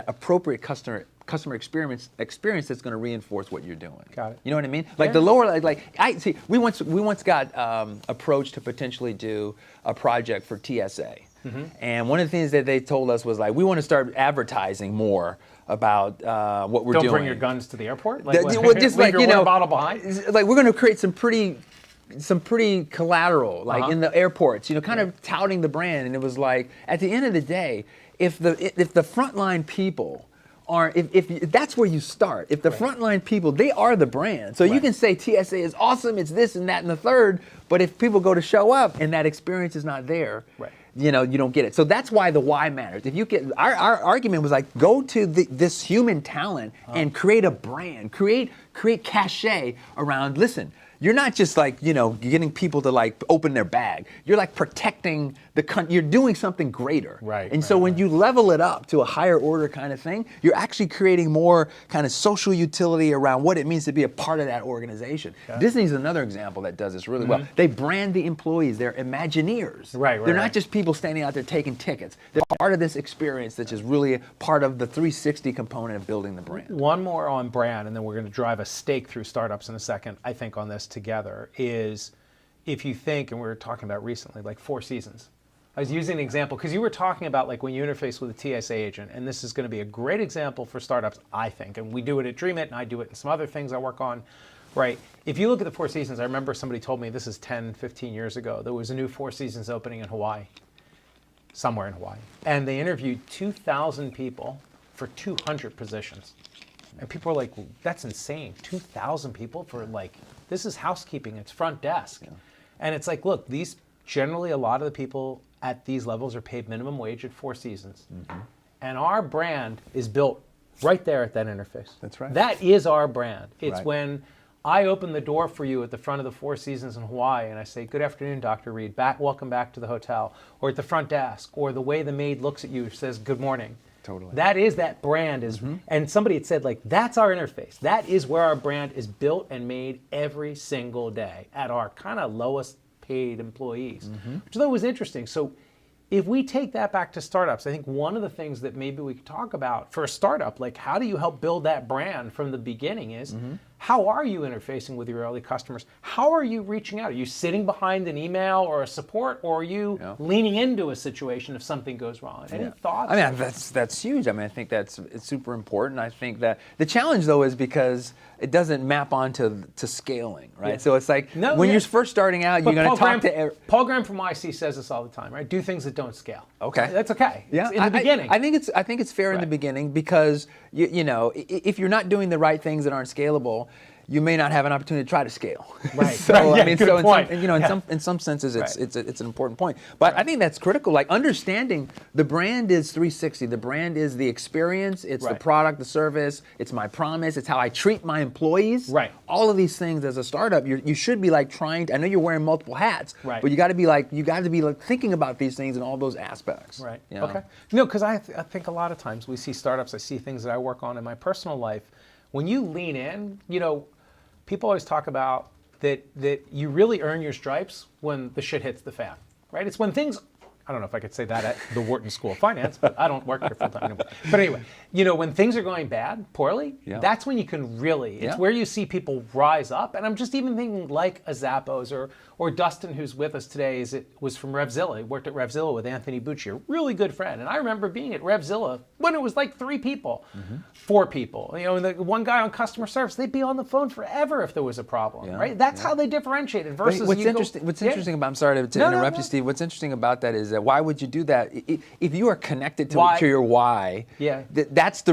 appropriate customer experience that's going to reinforce what you're doing. Got it. You know what I mean? Like the lower, we once got approached to potentially do a project for TSA, and one of the things that they told us was like, we want to start advertising more about what we're doing. Don't bring your guns to the airport. Just leave your water bottle behind. Like we're going to create some pretty collateral, like in the airports, kind of touting the brand. And it was like, at the end of the day, if the frontline people aren't, if that's where you start, if the frontline people, they are the brand. So you can say TSA is awesome, it's this and that and the third, but if people go to show up and that experience is not there, you don't get it. So that's why the why matters. If you get, our argument was like, go to this human talent and create a brand, create cachet around, listen, you're not just like, getting people to like open their bag. You're like protecting you're doing something greater. And so when you level it up to a higher order kind of thing, you're actually creating more kind of social utility around what it means to be a part of that organization. Disney's another example that does this really well. They brand the employees. They're Imagineers. They're not just people standing out there taking tickets. They're part of this experience that's just really part of the 360 component of building the brand. One more on brand, and then we're going to drive a stake through startups in a second, I think, on this together, is if you think, and we were talking about recently, like Four Seasons. I was using an example because you were talking about like when you interface with a TSA agent, and this is going to be a great example for startups, I think, and we do it at DreamIt, and I do it in some other things I work on, right? If you look at the Four Seasons, I remember somebody told me, this is 10, 15 years ago, there was a new Four Seasons opening in Hawaii, somewhere in Hawaii, and they interviewed 2,000 people for 200 positions. And people were like, well, that's insane, 2,000 people for like, this is housekeeping, it's front desk. And it's like, look, generally a lot of the people at these levels are paid minimum wage at Four Seasons. And our brand is built right there at that interface. That's right. That is our brand. It's when I open the door for you at the front of the Four Seasons in Hawaii and I say, good afternoon, Dr. Reed, welcome back to the hotel, or at the front desk, or the way the maid looks at you says, good morning. Totally. That brand is, and somebody had said like, that's our interface. That is where our brand is built and made every single day at our kind of lowest paid employees, which I thought was interesting. So if we take that back to startups, I think one of the things that maybe we could talk about for a startup, like how do you help build that brand from the beginning is, how are you interfacing with your early customers? How are you reaching out? Are you sitting behind an email or a support, or are you leaning into a situation if something goes wrong? Any thoughts? I mean, that's huge. I mean, I think it's super important. I think that the challenge, though, is because it doesn't map onto scaling, right? So it's like when you're first starting out, you're going to talk to... Paul Graham from YC says this all the time, right? Do things that don't scale. Okay. That's okay. Yeah. It's in the beginning. I think it's fair in the beginning because, if you're not doing the right things that aren't scalable, you may not have an opportunity to try to scale. So I mean, good point. In some senses, it's an important point. But I think that's critical. Like understanding the brand is 360. The brand is the experience. It's the product, the service. It's my promise. It's how I treat my employees. All of these things as a startup, you should be like trying to. I know you're wearing multiple hats, but you got to be like thinking about these things in all those aspects. Okay. No, because I think a lot of times we see startups. I see things that I work on in my personal life. When you lean in, people always talk about that you really earn your stripes when the shit hits the fan, right? It's when things I don't know if I could say that at the Wharton School of Finance, but I don't work here full time anymore. But anyway, when things are going bad, poorly, that's when you can really, it's where you see people rise up. And I'm just even thinking like a Zappos or Dustin, who's with us today, was from RevZilla. He worked at RevZilla with Anthony Bucci, a really good friend. And I remember being at RevZilla when it was like 3 people, 4 people. And the one guy on customer service, they'd be on the phone forever if there was a problem, right? That's how they differentiated versus what's interesting about, I'm sorry to interrupt you, Steve. What's interesting about that is that why would you do that? If you are connected to your why, that's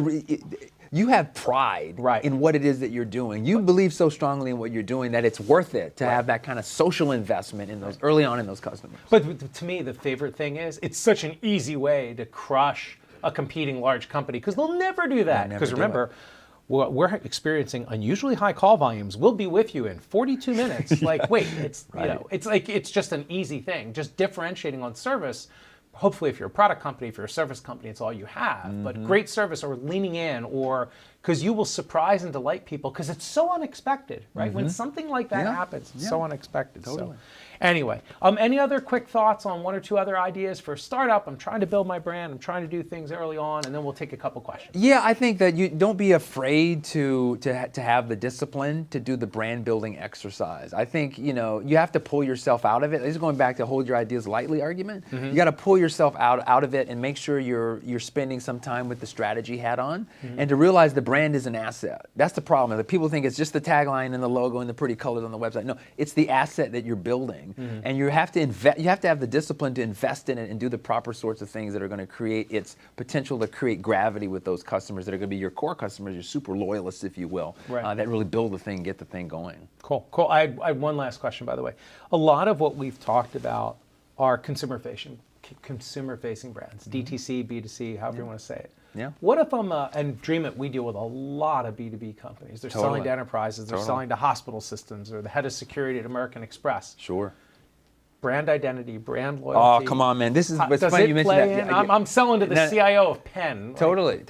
you have pride in what it is that you're doing. You believe so strongly in what you're doing that it's worth it to have that kind of social investment in those early on in those customers. But to me, the favorite thing is it's such an easy way to crush a competing large company because they'll never do that. Because remember, we're experiencing unusually high call volumes. We'll be with you in 42 minutes. Like, wait, it's it's just an easy thing. Just differentiating on service. Hopefully, if you're a product company, if you're a service company, it's all you have. But great service or leaning in, or because you will surprise and delight people because it's so unexpected, right? When something like that happens, it's so unexpected. Totally. So, anyway, any other quick thoughts on 1 or 2 other ideas for a startup? I'm trying to build my brand. I'm trying to do things early on, and then we'll take a couple questions. Yeah, I think that you don't be afraid to have the discipline to do the brand building exercise. I think you have to pull yourself out of it. This is going back to hold your ideas lightly argument. You got to pull yourself out of it and make sure you're spending some time with the strategy hat on, and to realize the brand is an asset. That's the problem. That people think it's just the tagline and the logo and the pretty colors on the website. No, it's the asset that you're building. And you have to you have to have the discipline to invest in it and do the proper sorts of things that are going to create its potential to create gravity with those customers that are going to be your core customers, your super loyalists, if you will, that really build the thing, get the thing going. Cool. I have one last question, by the way. A lot of what we've talked about are consumer-facing brands, DTC, B2C, however you want to say it. Yeah. What if I'm and DreamIt, we deal with a lot of B2B companies. They're selling to enterprises, they're selling to hospital systems, or the head of security at American Express. Sure. Brand identity, brand loyalty. Oh, come on, man. This is what's does funny it you mentioned play that. in? I'm selling to the CIO of Penn. Totally.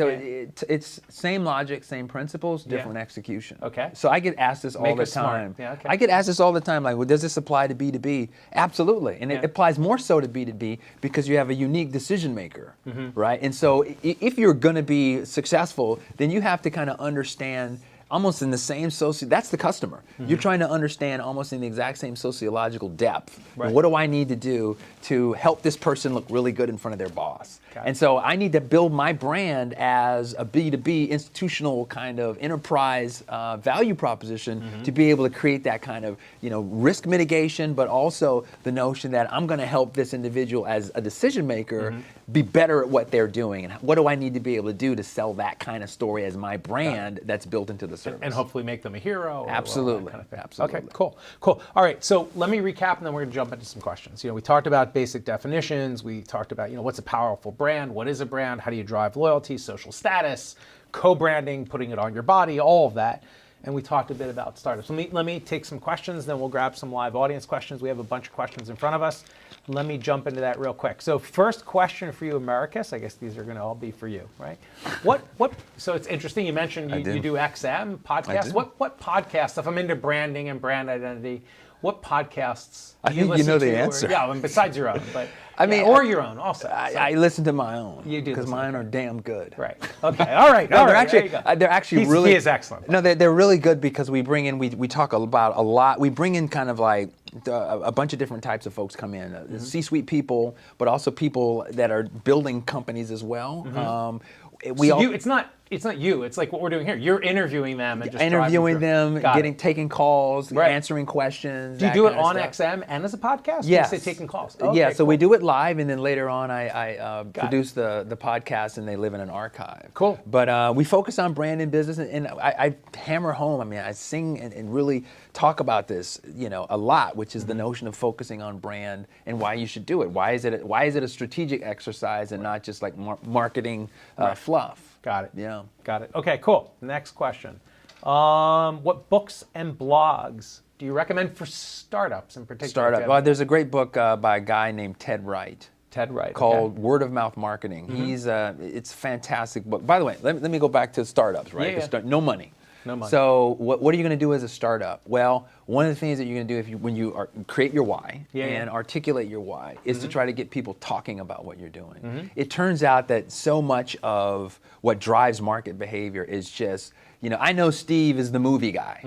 It's same logic, same principles, different execution. Okay. So I get asked this all the time. Yeah, okay. I get asked this all the time, like, well, does this apply to B2B? Absolutely. And it applies more so to B2B because you have a unique decision maker, right? And so if you're going to be successful, then you have to kind of understand almost in the same that's the customer. You're trying to understand almost in the exact same sociological depth. Right. What do I need to do to help this person look really good in front of their boss? And so I need to build my brand as a B2B institutional kind of enterprise value proposition to be able to create that kind of risk mitigation, but also the notion that I'm going to help this individual as a decision maker be better at what they're doing. And what do I need to be able to do to sell that kind of story as my brand that's built into the service? And hopefully make them a hero. Absolutely. Kind of Absolutely. Okay, cool. All right, so let me recap and then we're going to jump into some questions. We talked about basic definitions. We talked about, what's a powerful brand? What is a brand? How do you drive loyalty, social status, co-branding, putting it on your body, all of that. And we talked a bit about startups. Let me take some questions, then we'll grab some live audience questions. We have a bunch of questions in front of us. Let me jump into that real quick. So first question for you, Americus. I guess these are going to all be for you, right? So it's interesting. You mentioned you do XM podcasts. What podcasts, if I'm into branding and brand identity, what podcasts do you listen to? I think you know the answer. Yeah, besides your own. But or your own also. I listen to my own. You do. Because mine are damn good. Right. Okay. All right. No, they're actually really. He is excellent. No, they're really good because we bring in, we talk about a lot. We bring in kind of like a bunch of different types of folks come in. C-suite people, but also people that are building companies as well. It's not you. It's like what we're doing here. You're interviewing them and just interviewing them, taking calls, answering questions. Do you do it on XM and as a podcast? Yes. You say taking calls. So we do it live, and then later on I produce the podcast, and they live in an archive. Cool. But we focus on brand and business, and I hammer home. I mean, I sing and really talk about this, a lot, which is the notion of focusing on brand and why you should do it. Why is it a strategic exercise and not just like marketing fluff? Got it. Yeah. Got it. Okay, cool. Next question. What books and blogs do you recommend for startups in particular? Well, there's a great book by a guy named Ted Wright. Called Word of Mouth Marketing. It's a fantastic book. By the way, let me go back to startups, right? Yeah. No money. No money. So what are you going to do as a startup? Well, one of the things that you're going to do when you create your why and articulate your why is to try to get people talking about what you're doing. It turns out that so much of what drives market behavior is just, I know Steve is the movie guy.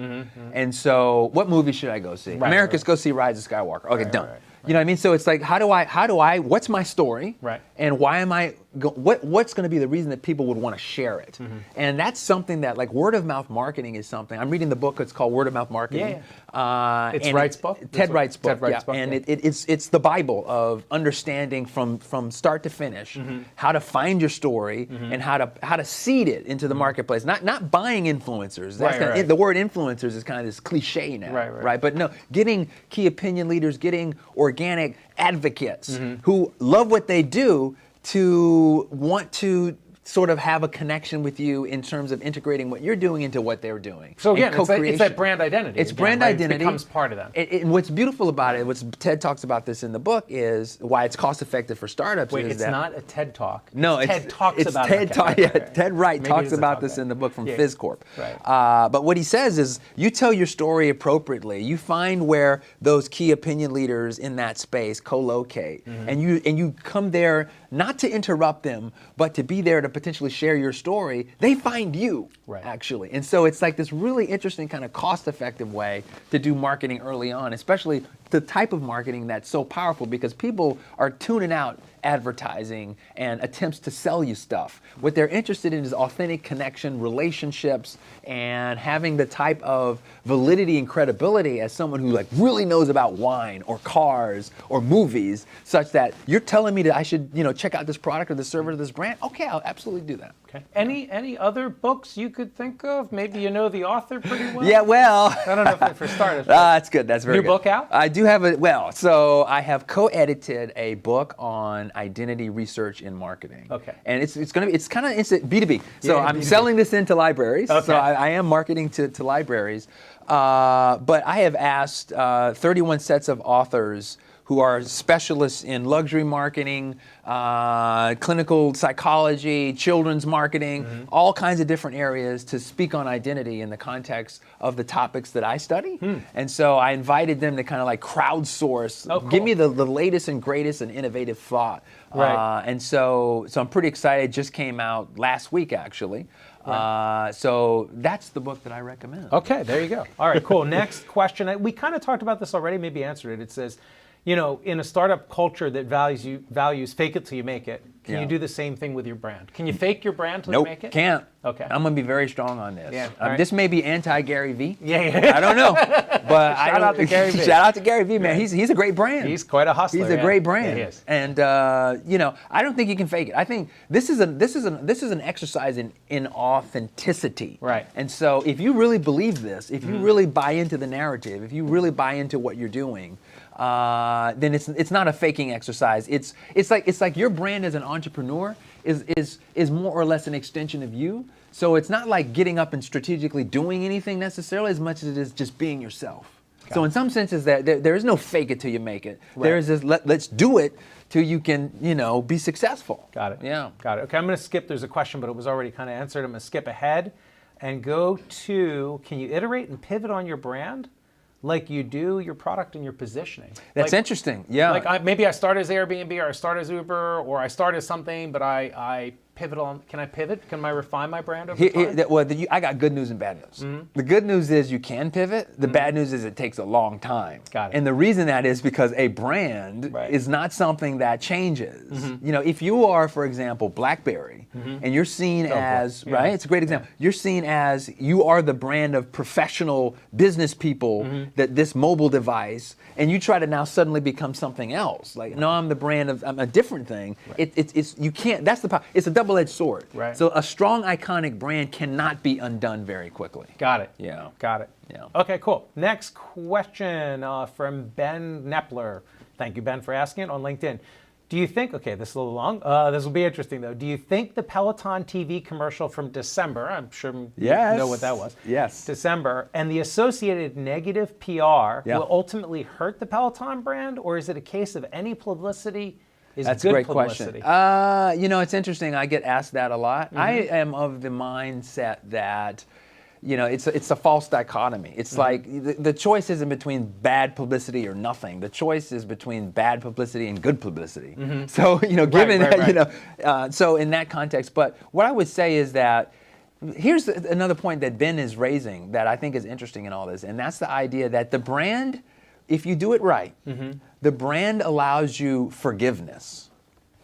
And so what movie should I go see? America's go see Rise of Skywalker. Okay, done. You know what I mean? So it's like, what's my story? Right. And why am I, what's going to be the reason that people would want to share it? And that's something that, like, word of mouth marketing is something. I'm reading the book, it's called Word of Mouth Marketing. It's Wright's book? Ted Wright's book. And it's the Bible of understanding from start to finish how to find your story and how to seed it into the marketplace. Not buying influencers. That's the word influencers is kind of this cliche now, right? But no, getting key opinion leaders, getting organic advocates who love what they do to want to sort of have a connection with you in terms of integrating what you're doing into what they're doing. So again, it's that brand identity. It's brand identity. It becomes part of them. And what's beautiful about it, Ted talks about this in the book, is why it's cost effective for startups. Wait, it's not a TED Talk. No, Ted talks about it. Ted Wright talks about this in the book from FizCorp. Right. But what he says is, you tell your story appropriately. You find where those key opinion leaders in that space co-locate, and you come there not to interrupt them, but to be there to potentially share your story. They find you, actually. And so it's like this really interesting kind of cost-effective way to do marketing early on, especially the type of marketing that's so powerful, because people are tuning out advertising and attempts to sell you stuff. What they're interested in is authentic connection, relationships, and having the type of validity and credibility as someone who like really knows about wine or cars or movies, such that you're telling me that I should, check out this product or the service of this brand. Okay, I'll absolutely do that. Okay. Any other books you could think of? Maybe you know the author pretty well? Yeah, well. I don't know if they're for starters. That's good. That's very good. New book out? I do have so I have co-edited a book on identity research in marketing. Okay. And it's B2B. So I'm B2B. selling this into libraries. Okay. So I am marketing to libraries. But I have asked 31 sets of authors who are specialists in luxury marketing, clinical psychology, children's marketing, all kinds of different areas to speak on identity in the context of the topics that I study. And so I invited them to kind of like crowdsource, give me the latest and greatest and innovative thought. Right. And so I'm pretty excited. It just came out last week, actually. So that's the book that I recommend. Okay, there you go. All right, cool. Next question. We kind of talked about this already, maybe answered it. It says, in a startup culture that values fake it till you make it, can you do the same thing with your brand? Can you fake your brand till you make it? Can't. Okay. I'm going to be very strong on this. Yeah, right. This may be anti-Gary Vee. Yeah. I don't know. But Shout out to Gary Vee. Shout out to Gary Vee, man. He's a great brand. He's quite a hustler. He's a great brand. Yeah, he is. And I don't think you can fake it. I think this is an exercise in authenticity. Right. And so if you really believe this, if you really buy into the narrative, if you really buy into what you're doing, then it's not a faking exercise. It's like your brand as an entrepreneur is more or less an extension of you. So it's not like getting up and strategically doing anything necessarily as much as it is just being yourself. So in some senses, there is no fake it till you make it. Right. There is this let's do it till you can be successful. Got it. Yeah. Got it. Okay, I'm going to skip. There's a question, but it was already kind of answered. I'm going to skip ahead and go to, can you iterate and pivot on your brand like you do your product and your positioning? That's interesting. Yeah. Like maybe I start as Airbnb, or I start as Uber, or I start as something, but I pivot on. Can I pivot? Can I refine my brand over time? I got good news and bad news. The good news is you can pivot. The bad news is it takes a long time. Got it. And the reason that is because a brand is not something that changes. If you are, for example, BlackBerry, and you're seen as, it's a great example. You're seen as, you are the brand of professional business people, that this mobile device, and you try to now suddenly become something else. Like, no, I'm the brand of, I'm a different thing. It's you can't, that's the power. It's a double-edged sword. Right. So a strong, iconic brand cannot be undone very quickly. Got it. Yeah. Got it. Yeah. Okay, cool. Next question from Ben Nepler. Thank you, Ben, for asking it on LinkedIn. Do you think, okay, this is a little long. This will be interesting, though. Do you think the Peloton TV commercial from December, I'm sure you know what that was. Yes. December, and the associated negative PR will ultimately hurt the Peloton brand, or is it a case of any publicity is That's good a great publicity? Question. It's interesting. I get asked that a lot. I am of the mindset that it's a false dichotomy. It's like the choice isn't between bad publicity or nothing. The choice is between bad publicity and good publicity. So, given that, so in that context, but what I would say is that here's another point that Ben is raising that I think is interesting in all this, and that's the idea that the brand, if you do it right, the brand allows you forgiveness.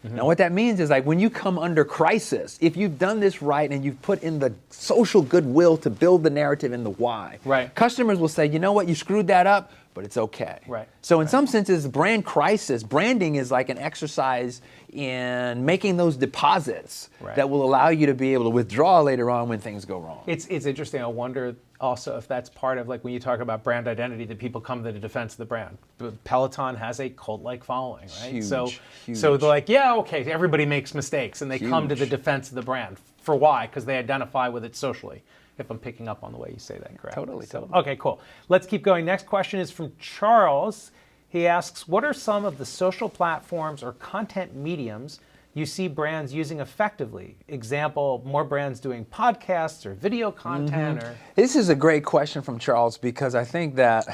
Now what that means is like when you come under crisis, if you've done this right and you've put in the social goodwill to build the narrative and the why, customers will say, you know what, you screwed that up, but it's okay. So in some senses, branding is like an exercise in making those deposits that will allow you to be able to withdraw later on when things go wrong. It's interesting. I wonder also if that's part of, like, when you talk about brand identity, that people come to the defense of the brand. Peloton has a cult-like following, right? Huge, so huge. they're like, yeah, okay, everybody makes mistakes, and they come to the defense of the brand. For why? Because they identify with it socially, if I'm picking up on the way you say that correctly. Totally. Okay, cool. Let's keep going. Next question is from Charles. He asks, what are some of the social platforms or content mediums you see brands using effectively? Example, more brands doing podcasts or video content? Or This is a great question from Charles, because I think that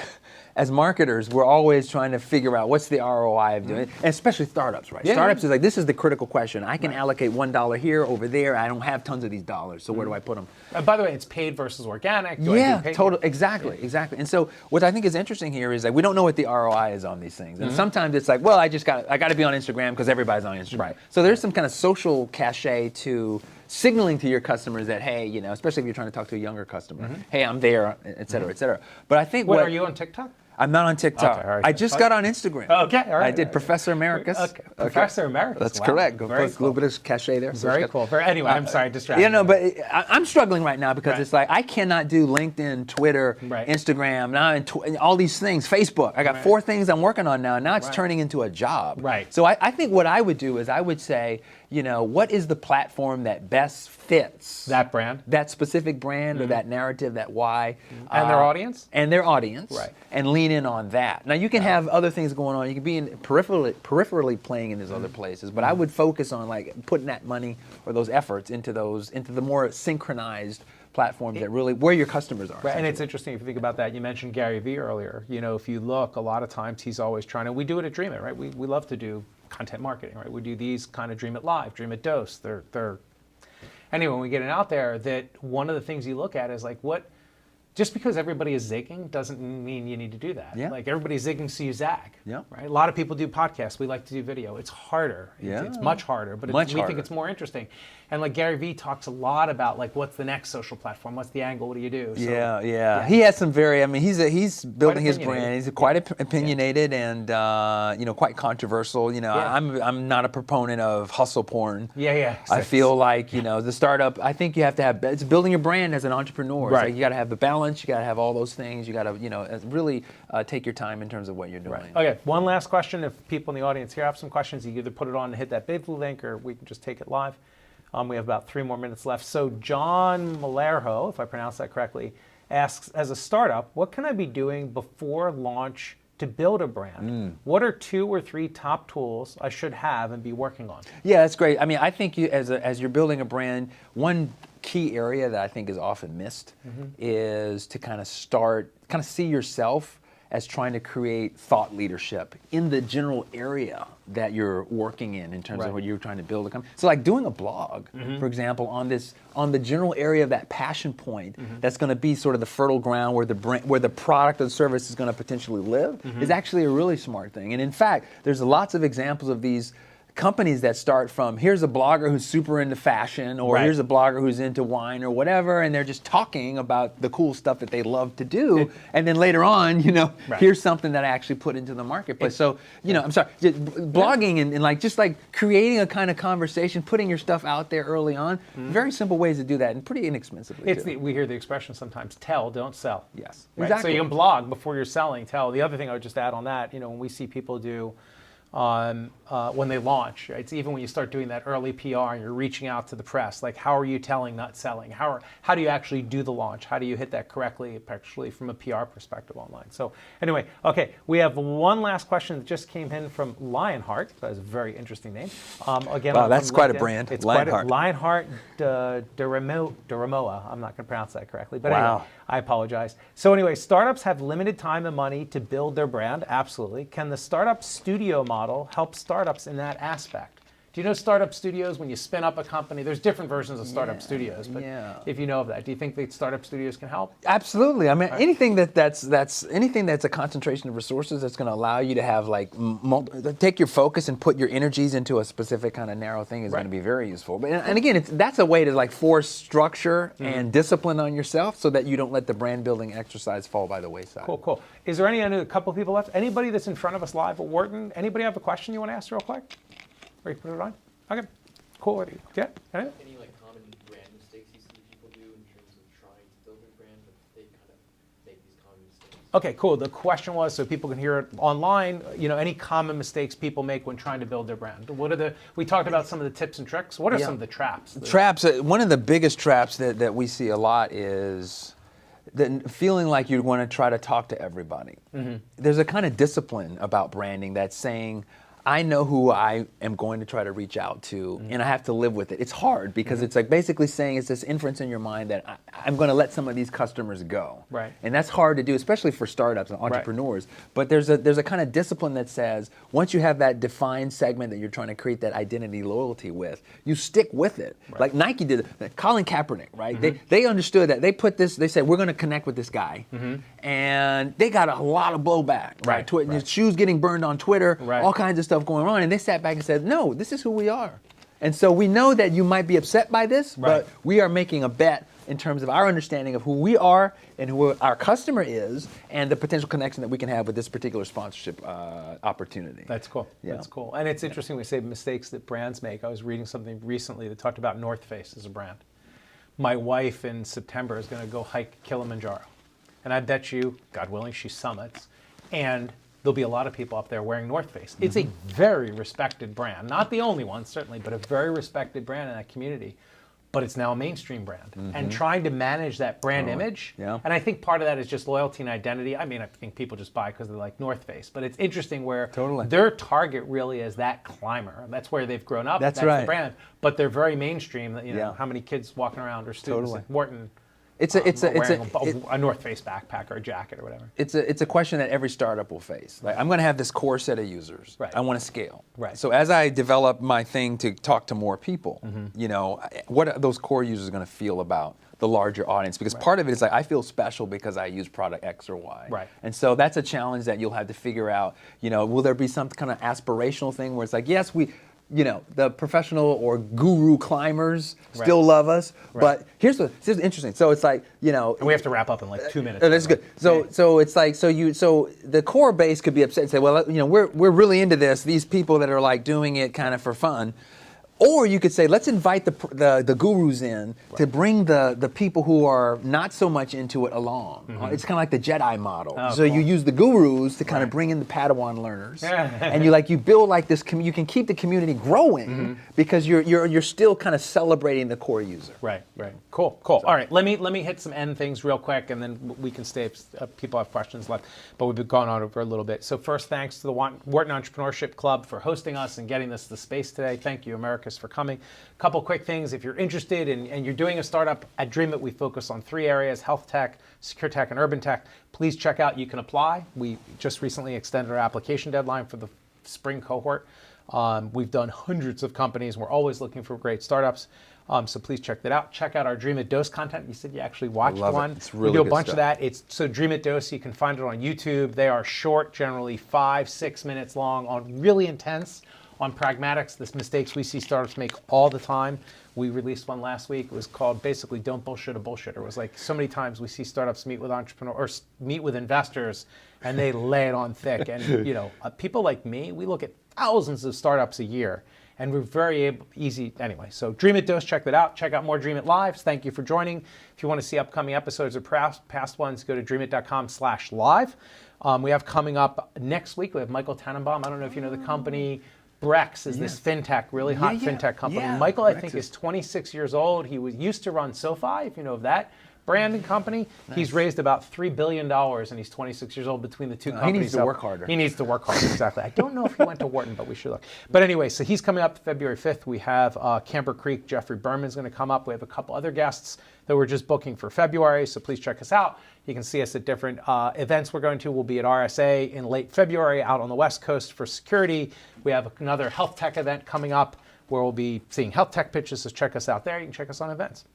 as marketers, we're always trying to figure out what's the ROI of doing it, and especially startups, right? Startups is like, this is the critical question. I can allocate $1 here, over there. I don't have tons of these dollars, so where do I put them? By the way, it's paid versus organic. Do I do paid? Totally, exactly. And so what I think is interesting here is that we don't know what the ROI is on these things. And sometimes it's like, well, I got to be on Instagram because everybody's on Instagram. So there's some kind of social cachet to signaling to your customers that, hey, especially if you're trying to talk to a younger customer, hey, I'm there, et cetera, et cetera. But I think are you on TikTok? I'm not on TikTok. Okay, all right. I just got on Instagram. Okay, all right. I did Professor Americus. Okay. Professor Americus. That's wow. correct. Go Very a little bit of cachet there. Very cool. Anyway, I'm sorry, distracted. But I'm struggling right now because it's like I cannot do LinkedIn, Twitter, Instagram, now and all these things, Facebook. I got 4 things I'm working on now. Now it's turning into a job. Right. So I think what I would do is I would say, what is the platform that best fits that brand, that specific brand, or that narrative, that why, and their audience, and lean in on that. Now you can have other things going on. You can be peripherally playing in these other places, but I would focus on like putting that money or those efforts into the more synchronized platforms that really where your customers are. And it's interesting if you think about that. You mentioned Gary Vee earlier. If you look, a lot of times he's always trying to. We do it at DreamIt, right? We love to do content marketing, right? We do these kind of DreamIt Live, DreamIt Dose. They're anyway, when we get it out there, that one of the things you look at is like, what, just because everybody is zigging doesn't mean you need to do that. Like everybody's zigging, so you zag. Right? A lot of people do podcasts. We like to do video. It's harder. It's much harder, but we think it's more interesting. And like Gary Vee talks a lot about like what's the next social platform, what's the angle, what do you do? So, He has some he's building his brand. He's quite opinionated and quite controversial. I'm not a proponent of hustle porn. I feel like the startup. I think you have to have it's building your brand as an entrepreneur. It's like you got to have the balance. You got to have all those things. You got to really take your time in terms of what you're doing. Okay, one last question. If people in the audience here have some questions, you can either put it on and hit that bit.ly link, or we can just take it live. We have about 3 more minutes left. So John Malerho, if I pronounce that correctly, asks, as a startup, what can I be doing before launch to build a brand? What are 2 or 3 top tools I should have and be working on? Yeah, that's great. I mean, I think as you're building a brand, one key area that I think is often missed is to kind of see yourself as trying to create thought leadership in the general area that you're working in terms of what you're trying to build a company. So like doing a blog, for example, on the general area of that passion point that's going to be sort of the fertile ground where the product or the service is going to potentially live is actually a really smart thing. And in fact, there's lots of examples of these companies that start from, here's a blogger who's super into fashion, or here's a blogger who's into wine or whatever, and they're just talking about the cool stuff that they love to do, and then later on, here's something that I actually put into the marketplace. So, I'm sorry, blogging and like just like creating a kind of conversation, putting your stuff out there early on, very simple ways to do that, and pretty inexpensively. We hear the expression sometimes, tell, don't sell. Yes, right? exactly. So you can blog before you're selling, tell. The other thing I would just add on that, when we see people do when they launch. It's even when you start doing that early PR and you're reaching out to the press, like how are you telling, not selling? How do you actually do the launch? How do you hit that correctly, actually from a PR perspective online? So anyway, okay, we have one last question that just came in from Lionheart. That's a very interesting name. Again, Wow, that's quite a LinkedIn. brand. It's Lionheart. Lionheart Duramoa. I'm not going to pronounce that correctly, but Wow. anyway, I apologize. So anyway, startups have limited time and money to build their brand. Absolutely. Can the startup studio model help startups in that aspect? Do you know startup studios, when you spin up a company, there's different versions of startup studios, but if you know of that, do you think that startup studios can help? Absolutely. I mean, anything that's anything that's a concentration of resources that's going to allow you to have like take your focus and put your energies into a specific kind of narrow thing is going to be very useful. But and again, that's a way to like force structure and discipline on yourself so that you don't let the brand building exercise fall by the wayside. Cool, cool. Is there I know a couple of people left. Anybody that's in front of us live at Wharton? Anybody have a question you want to ask real quick? Or you put it on? Okay, cool. Yeah. Any like common brand mistakes you see people do in terms of trying to build their brand, but they kind of make these common mistakes? Okay, cool. The question was, so people can hear it online, any common mistakes people make when trying to build their brand? We talked about some of the tips and tricks. What are some of the traps? Traps, one of the biggest traps that we see a lot is feeling like you want to try to talk to everybody. There's a kind of discipline about branding that's saying, I know who I am going to try to reach out to, and I have to live with it. It's hard because it's like basically saying it's this inference in your mind that I'm going to let some of these customers go. Right. And that's hard to do, especially for startups and entrepreneurs. Right. But there's a kind of discipline that says once you have that defined segment that you're trying to create that identity loyalty with, you stick with it. Right. Like Nike did, Colin Kaepernick, right? They understood that. They put this, they said, we're going to connect with this guy. And they got a lot of blowback, right? Shoes getting burned on Twitter, all kinds of stuff going on, and they sat back and said, no, this is who we are. And so we know that you might be upset by this, but we are making a bet in terms of our understanding of who we are and who our customer is and the potential connection that we can have with this particular sponsorship opportunity. That's cool. Yeah. That's cool. And it's interesting we say mistakes that brands make. I was reading something recently that talked about North Face as a brand. My wife in September is going to go hike Kilimanjaro. And I bet you, God willing, she summits, and there'll be a lot of people up there wearing North Face. It's a very respected brand. Not the only one, certainly, but a very respected brand in that community. But it's now a mainstream brand. And trying to manage that brand image, and I think part of that is just loyalty and identity. I mean, I think people just buy because they like North Face. But it's interesting where their target really is that climber. That's where they've grown up. That's the brand. But they're very mainstream. You know, how many kids walking around or students at Wharton wearing a North Face backpack or a jacket or whatever. It's a question that every startup will face. Like, I'm going to have this core set of users. I want to scale. So as I develop my thing to talk to more people, what are those core users going to feel about the larger audience? Because part of it is like, I feel special because I use product X or Y. And so that's a challenge that you'll have to figure out. Will there be some kind of aspirational thing where it's like, yes, the professional or guru climbers still love us, but here's interesting. So it's like, and we have to wrap up in like 2 minutes. That's good. So it's like, so the core base could be upset and say, well, we're really into this. These people that are like doing it kind of for fun. Or you could say, let's invite the gurus in to bring the people who are not so much into it along. It's kind of like the Jedi model. You use the gurus to kind of bring in the Padawan learners, and you build like this. You can keep the community growing because you're still kind of celebrating the core user. Right. Cool. All right, let me hit some end things real quick, and then we can stay if people have questions left. But we've gone on over a little bit. So first, thanks to the Wharton Entrepreneurship Club for hosting us and getting us the space today. Thank you, America, for coming. A couple quick things. If you're interested and you're doing a startup at DreamIt, we focus on 3 areas: health tech, secure tech, and urban tech. Please check out. You can apply. We just recently extended our application deadline for the spring cohort. We've done hundreds of companies. We're always looking for great startups. So please check that out. Check out our DreamIt Dose content. You said you actually watched one. It's really we do a good bunch stuff. of that. So DreamIt Dose, you can find it on YouTube. They are short, generally 5-6 minutes long, on really intense on pragmatics, the mistakes we see startups make all the time. We released one last week. It was called basically "Don't Bullshit a Bullshitter." It was like so many times we see startups meet with entrepreneurs or meet with investors, and they lay it on thick. And people like me, we look at thousands of startups a year, and we're very easy anyway. So DreamIt Dose, check that out. Check out more DreamIt Lives. Thank you for joining. If you want to see upcoming episodes or past ones, go to dreamit.com/live. We have coming up next week, we have Michael Tannenbaum. I don't know if you know the company. Brex is this fintech, really hot fintech company. Yeah, Michael, I Brex think, is is 26 years old. He used to run SoFi, if you know of that brand and company. Nice. He's raised about $3 billion, and he's 26 years old between the two companies. He needs to work harder. He needs to work harder, exactly. I don't know if he went to Wharton, but we should look. But anyway, so he's coming up February 5th. We have Camper Creek. Jeffrey Berman's going to come up. We have a couple other guests that we're just booking for February, so please check us out. You can see us at different events we're going to. We'll be at RSA in late February out on the West Coast for security. We have another health tech event coming up where we'll be seeing health tech pitches, so check us out there. You can check us on events.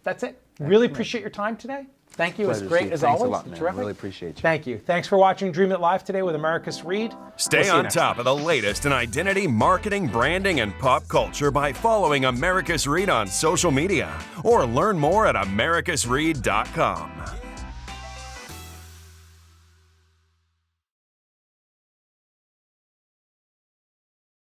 That's it. Really appreciate your time today. Thank you. It was great as always. Thanks a lot, man. Terrific. Really appreciate you. Thank you. Thanks for watching DreamIt Live today with Americus Reed. Stay on top of the latest in identity, marketing, branding, and pop culture by following Americus Reed on social media or learn more at americusreed.com.